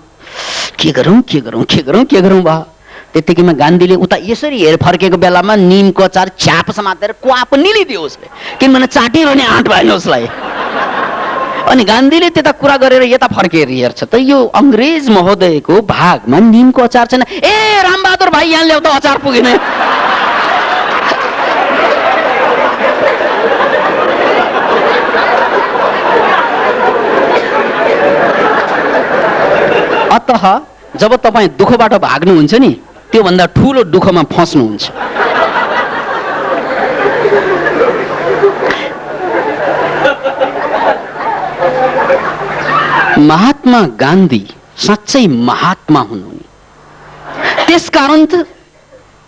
के गरौँ के गरौँ के गरौँ के गरौँ भयो। त्यतिकैमा गान्धीले उता यसरी हेर फर्केको बेलामा निमको अचार छ्याप समातेर क्वाप निलिदियो उसले। किनभने चाटिरहने आँट भएन उसलाई। अनि गान्धीले त्यता कुरा गरेर यता फर्केर हेर्छ त यो अंग्रेज महोदयको भागमा निमको अचार छैन। ए रामबहादुर भाइ यहाँ ल्याउ त, अचार पुगेन। अतः जब तपाईँ दुःखबाट भाग्नुहुन्छ नि, त्योभन्दा ठुलो दुःखमा फस्नुहुन्छ। महात्मा गान्धी साँच्चै महात्मा हुन्। त्यसकारण त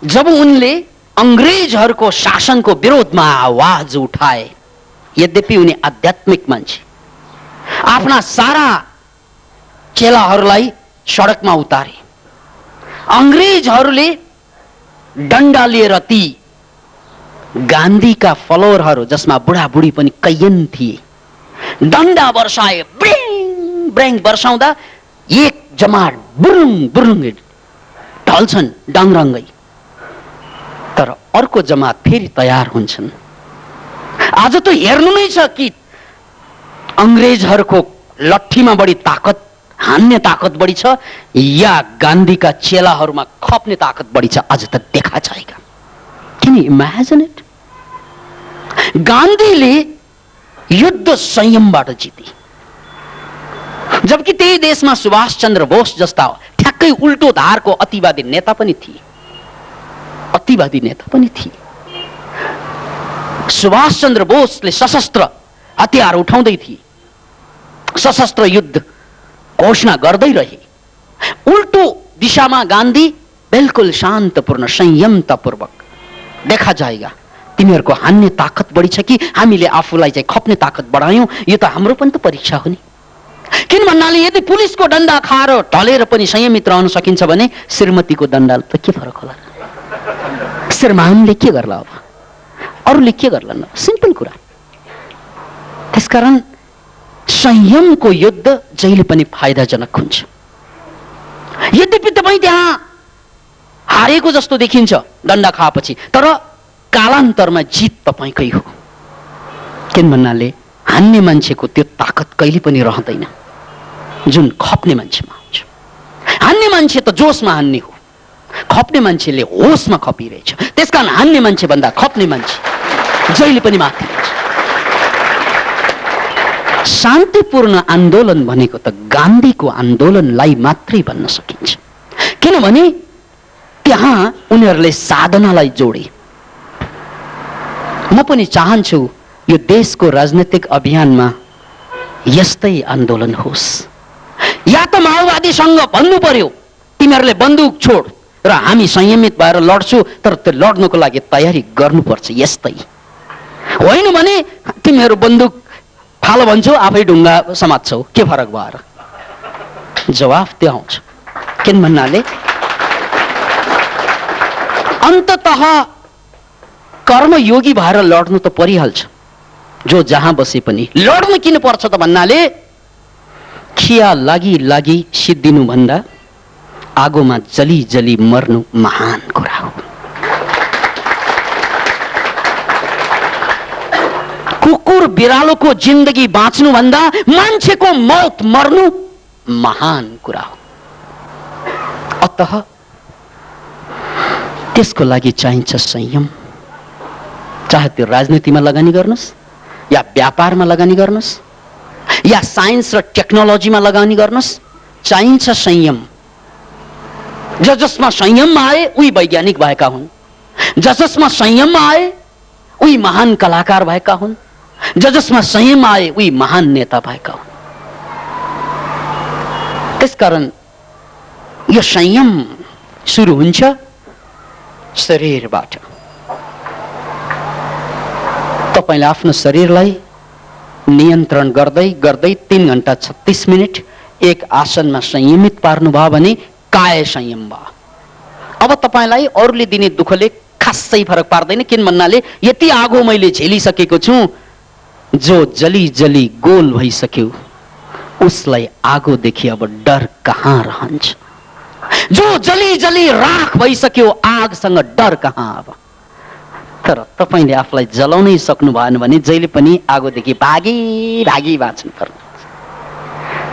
जब उनले अंग्रेजहरूको शासनको विरोधमा आवाज उठाए, यद्यपि उनी आध्यात्मिक मान्छे, आफ्ना सारा चेलाहरूलाई सडकमा उतारे। अंग्रेजहरूले डन्डा लिएर ती गान्धीका फलोवरहरू, जसमा बुढाबुढी पनि कैयन थिए, डन्डा वर्षाए। ब्रेङ ब्रेङ वर्षाउँदा एक जमात बुरुङ बुरुङ ढल्छन् डाङरङ्गै, तर अर्को जमात फेरि तयार हुन्छन्। आज त हेर्नु नै छ कि अंग्रेजहरूको लट्ठीमा बढी ताकत, हान्ने ताकत बढी छ या गान्धीका चेलाहरूमा खप्ने ताकत बढी छ। आज त देखा जाएगा। Can you imagine it? गान्धीले युद्ध संयमबाट जिते, जबकि त्यही देशमा सुभाष चन्द्र बोस जस्ता ठ्याक्कै उल्टो धारको अतिवादी नेता पनि थिए। अतिवादी नेता पनि थिए। सुभाष चन्द्र बोसले सशस्त्र हतियार उठाउँदै थिए, सशस्त्र युद्ध घोषणा गर्दै रहे। उल्टो दिशामा गान्धी बिल्कुल शान्तपूर्ण संयमतापूर्वक। देखा जाएगा तिमीहरूको हान्ने ताकत बढी छ कि हामीले आफूलाई चाहिँ खप्ने ताकत बढायौं, यो त हाम्रो पनि त परीक्षा हो नि। किन भन्नाले यदि पुलिसको डन्डा खाएर ढलेर पनि संयमित रहन सकिन्छ भने श्रीमतीको डन्डा त के फरक होला? श्रीमानले के गर्ला, अब अरूले के गर्लान्? सिम्पल कुरा। त्यसकारण संयमको युद्ध जहिले पनि फाइदाजनक हुन्छ। यद्यपि तपाईँ त्यहाँ हारेको जस्तो देखिन्छ डन्डा खाएपछि, तर कालान्तरमा जित तपाईँकै हो। किन भन्नाले हान्ने मान्छेको त्यो ताकत कहिले पनि रहँदैन जुन खप्ने मान्छेमा हुन्छ। हान्ने हान्ने मान्छे त जोसमा हान्ने हो, खप्ने मान्छेले होसमा खपिरहेछ। त्यसकारण हान्ने मान्छे भन्दा खप्ने मान्छे जहिले पनि माथि हुन्छ। शान्तिपूर्ण आन्दोलन भनेको त गान्धीको आन्दोलनलाई मात्रै भन्न सकिन्छ, किनभने त्यहाँ उनीहरूले साधनालाई जोडे। म पनि चाहन्छु यो देशको राजनीतिक अभियानमा यस्तै आन्दोलन होस्। या त माओवादीसँग भन्नु पर्यो तिमीहरूले बन्दुक छोड र हामी संयमित भएर लड्छौँ, तर त्यो लड्नको लागि तयारी गर्नुपर्छ। यस्तै होइन भने तिमीहरू बन्दुक फालो भन्छौ, आफै ढुङ्गा समात्छौ, के फरक भएर? जवाफ त्यो आउँछ। किन भन्नाले अन्ततः कर्मयोगी भएर लड्नु त परिहाल्छ, जो जहाँ बसे पनि। लड्नु किन पर्छ त भन्नाले खिया लागि लागि सिद्धिनु भन्दा आगोमा जली जली मर्नु महान कुरा हो। कुकुर बिरालोको जिन्दगी बाँच्नु भन्दा मान्छेको मौत मर्नु महान कुरा हो। अतः त्यसको लागि चाहिन्छ संयम। चाहे त्यो राजनीतिमा लगानी गर्नुहोस् या व्यापारमा लगानी गर्नुहोस् या साइन्स र टेक्नोलोजीमा लगानी गर्नुहोस्, चाहिन्छ संयम। जसमा संयम आए उही वैज्ञानिक भएका हुन्, जसमा संयम आए उही महान कलाकार भएका हुन्, जसमा संयम आए उही महान नेता भएका हुन्। त्यसकारण यो संयम सुरु हुन्छ शरीरबाट। तपाईले आफ्नो शरीरलाई नियन्त्रण गर्दै गर्दै 3 घण्टा 36 मिनट एक आसनमा संयमित पार्नुभयो भने काय संयम भयो। अब तपाईलाई अरूले दिने दुःखले खासै फरक पार्दैन। किन भन्नाले यति आगो मैले झेलिसकेको छु, जो जली जली गोल भइसक्यो उसलाई आगोदेखि अब डर कहाँ रहन्छ? जो जली जली राख भइसक्यो आगसँग डर कहाँ? अब तर तपाईले आफूलाई जलाउनै सक्नु भएन भने जहिले पनि आगोदेखि भागी भागी बाँच्नु पर्छ।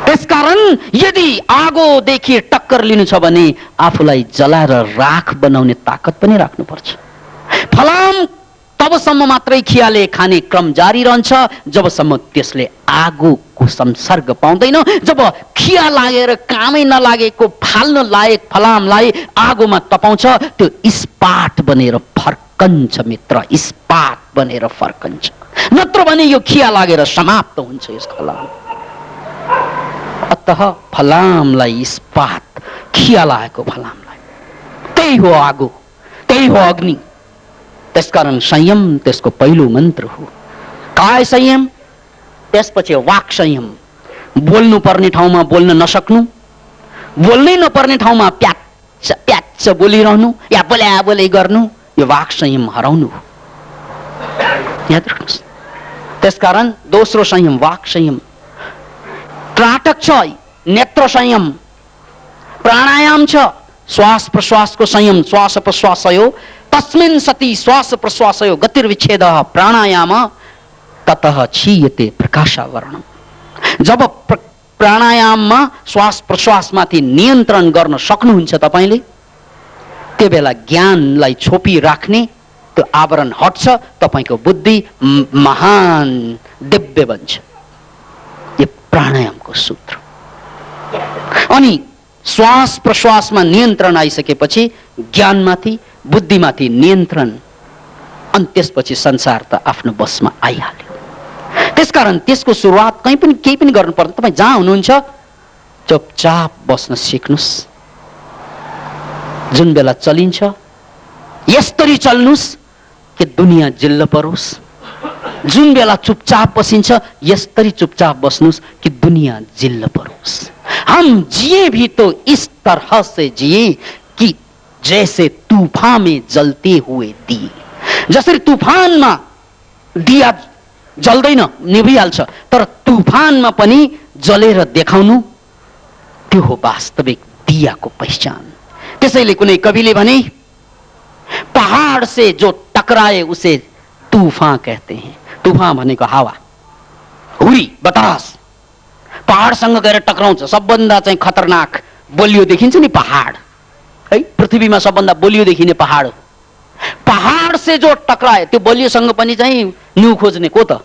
त्यसकारण यदि आगोदेखि टक्कर लिनु छ भने आफूलाई जलाएर राख बनाउने ताकत पनि राख्नुपर्छ। फलाम तबसम्म मात्रै खियाले खाने क्रम जारी रहन्छ जबसम्म त्यसले आगोको संसर्ग पाउँदैन। जब खिया लागेर कामै नलागेको फाल्न लायक फलामलाई आगोमा तपाउँछ त्यो इस्पाट बनेर फर्कन्छ मित्र, इस्पाट बनेर फर्कन्छ। नत्र भने यो खिया लागेर समाप्त हुन्छ यस फलाम। अतः फलामलाई इस्पाट, खिया लागेको फलामलाई, त्यही हो आगो, त्यही हो अग्नि। त्यसकारण संयम त्यसको पहिलो मन्त्र हो। काय संयम, त्यसपछि वाक संयम। बोल्नु पर्ने ठाउँमा बोल्न नसक्नु, बोल्नै नपर्ने ठाउँमा प्याच्च प्याच्च बोलिरहनु या बोल्या बोलै गर्नु, यो वाक संयम हराउनु हो। याद राख्नुहोस्। त्यसकारण दोस्रो संयम वाक संयम। त्राटक छ नेत्र संयम, प्राणायाम छ श्वास प्रश्वासको संयम, श्वास प्रश्वासयो तस्मिन् सति श्वास प्रश्वासयो गतिर्विच्छेदः प्राणायाम ततः क्षीयते प्रकाशावरणम। जब प्राणायाममा श्वास प्रश्वासमाथि नियन्त्रण गर्न सक्नुहुन्छ तपाईले, त्यो बेला ज्ञानलाई छोपी राख्ने त्यो आवरण हट्छ, तपाईको बुद्धि महान दिव्य बन्छ। यो प्राणायामको सूत्र। अनि श्वास प्रश्वासमा नियन्त्रण आइसकेपछि ज्ञानमाथि बुद्धिमाथि नियन्त्रण, अनि त्यसपछि संसार त आफ्नो बसमा आइहाल्यो। त्यसकारण त्यसको सुरुवात कहीँ पनि केही पनि गर्नु पर्दैन। तपाईँ जहाँ हुनुहुन्छ चुपचाप बस्न सिक्नुस्। जुन बेला चलिन्छ यसरी चल्नुस् कि दुनियाँ जिल्ल परोस्। जुन बेला चुपचाप बसिन्छ यसरी चुपचाप बस्नुस् कि दुनियाँ जिल्ल परोस्। हम जिए भी तो इस तरह से जिए कि जैसे तूफान में जलते हुए दिए। जसरी तूफानमा दिया जल्दैन, निभिहाल्छ, तर तूफानमा पनि जलेर देखाउनु त्यो हो वास्तविक दियाको पहिचान। त्यसैले कुनै कविले भने पहाड़ से जो टकराए उसे तूफान कहते हैं। तूफान भनेको हावा, हुरी, बतास। पहाड़सँग गएर टक्राउँछ, सबभन्दा चाहिँ खतरनाक बलियो देखिन्छ नि पहाड है, पृथ्वीमा सबभन्दा बलियो देखिने पहाड हो। पहाड से जो टकराए त्यो बलियोसँग पनि चाहिँ न्यू खोज्ने को त?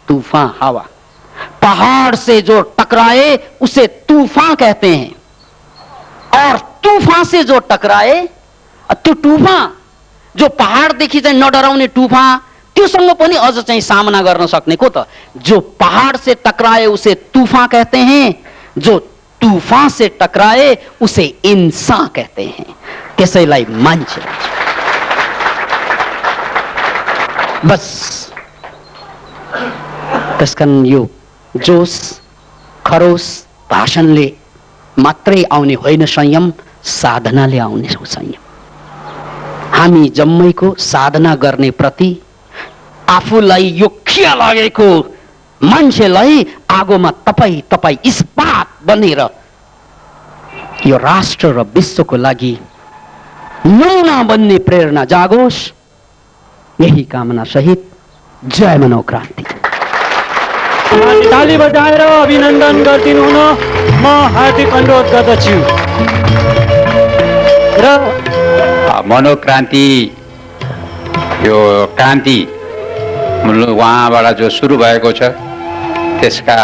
तूफान हावा। पहाड़ से जो टकराए उसे तूफान कहते हैं, और तूफान से जो टकराए, त्यो तूफान जो पहाडदेखि चाहिँ नडराउने तूफान, त्योसँग पनि अझ चाहिँ सामना गर्न सक्ने को त? जो पहाड़ से टकराए उसे तूफान कहते हैं, जो तूफान से टकराए उसे इंसान कहते हैं। त्यसैलाई मान्छे भन्छ। बस त्यसकारण यो जोश खरोश भाषणले मात्रै आउने होइन, संयम साधनाले आउने हो। संयम हामी जम्मैको साधना गर्ने प्रति आफूलाई यो खिया लागेको मान्छेलाई आगोमा तपाई इस्पात बनेर यो राष्ट्र र विश्वको लागि नमुना बन्ने प्रेरणा जागोस्, यही कामना सहित जय मनोक्रान्ति। ताली बजाएर अभिनन्दन गरिदिनु हुन म हार्दिक अनुरोध गर्दछु। र मनोक्रान्ति यो क्रान्ति उहाँबाट जो सुरु भएको छ त्यसका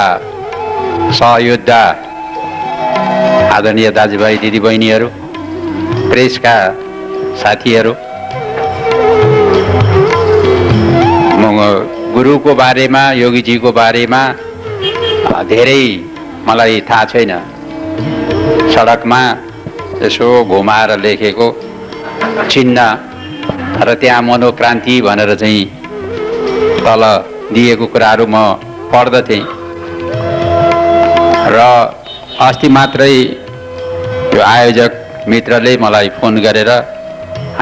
सहयोद्धा आदरणीय दाजुभाइ दिदीबहिनीहरू, प्रेसका साथीहरू, गुरुको बारेमा योगीजीको बारेमा धेरै मलाई थाहा छैन। सडकमा यसो घुमाएर लेखेको चिन्ह र त्यहाँ मनोक्रान्ति भनेर चाहिँ तल दिएको कुराहरू म पढ्दथेँ। र अस्ति मात्रै यो आयोजक मित्रले मलाई फोन गरेर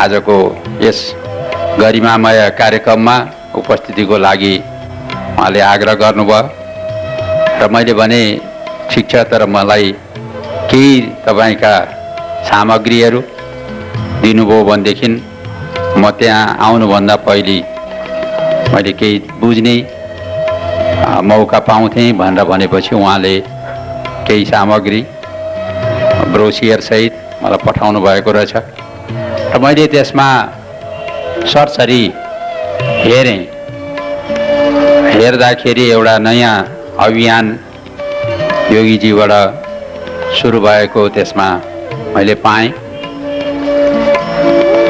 आजको यस गरिमामय कार्यक्रममा उपस्थितिको लागि उहाँले आग्रह गर्नुभयो र मैले भने ठिक छ, तर मलाई केही तपाईँका सामग्रीहरू दिनुभयो भनेदेखि म त्यहाँ आउनुभन्दा पहिले मैले केही बुझ्ने मौका पाउँथेँ भनेर भनेपछि उहाँले केही सामग्री ब्रोसियर सहित मलाई पठाउनु भएको रहेछ र मैले त्यसमा सरसरी हेरेँ। हेर्दाखेरि एउटा नयाँ अभियान योगीजीबाट सुरु भएको त्यसमा मैले पाएँ।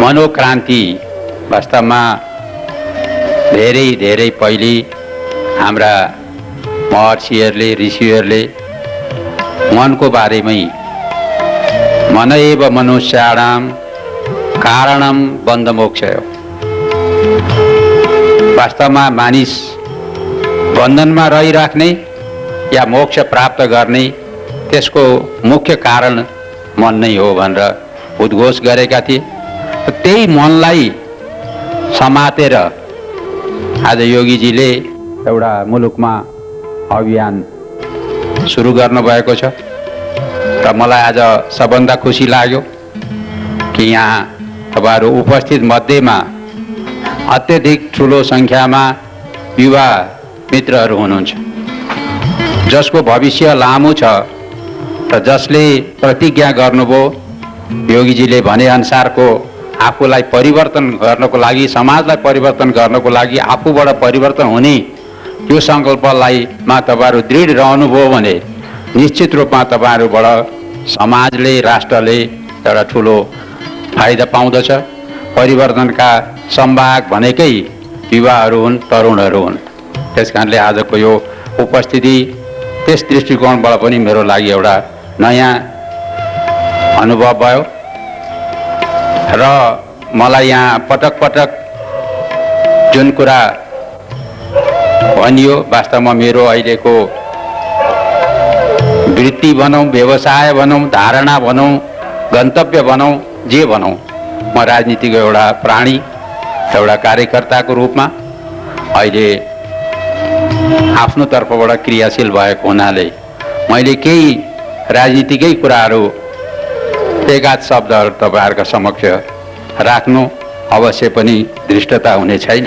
मनोक्रान्ति वास्तवमा धेरै धेरै पहिले हाम्रा महर्षिहरूले ऋषिहरूले मनको बारेमै मन एव मनुष्याणां कारणं बन्धमोक्षयो, वास्तवमा मानिस बन्धनमा रहिराख्ने या मोक्ष प्राप्त गर्ने त्यसको मुख्य कारण मन नै हो भनेर उद्घोष गरेका थिए। त्यही मनलाई समातेर आज योगीजीले एउटा मुलुकमा अभियान सुरु गर्नुभएको छ र मलाई आज सबभन्दा खुसी लाग्यो कि यहाँ तपाईँहरू उपस्थित मध्येमा अत्यधिक ठुलो सङ्ख्यामा युवा मित्रहरू हुनुहुन्छ, जसको भविष्य लामो छ र जसले प्रतिज्ञा गर्नुभयो योगीजीले भनेअनुसारको आफूलाई परिवर्तन गर्नको लागि, समाजलाई परिवर्तन गर्नको लागि, आफूबाट परिवर्तन हुने यो सङ्कल्पलाई तपाईँहरू दृढ रहनुभयो भने निश्चित रूपमा तपाईँहरूबाट समाजले, राष्ट्रले एउटा ठुलो फाइदा पाउँदछ। परिवर्तनका सम्भाग भनेकै युवाहरू हुन्, तरुणहरू हुन्। त्यस कारणले आजको यो उपस्थिति त्यस दृष्टिकोणबाट पनि मेरो लागि एउटा नयाँ अनुभव भयो र मलाई यहाँ पटक पटक जुन कुरा भनियो, वास्तवमा मेरो अहिलेको वृत्ति भनौँ, व्यवसाय भनौँ, धारणा भनौँ, गन्तव्य भनौँ, जे भनौँ, म राजनीतिको एउटा प्राणी, एउटा कार्यकर्ताको रूपमा अहिले आफ्नो तर्फबाट क्रियाशील भएको हुनाले मैले केही राजनीतिकै कुराहरू एकाध शब्दहरू तपाईँहरूका समक्ष राख्नु अवश्य पनि दृष्टता हुने छैन।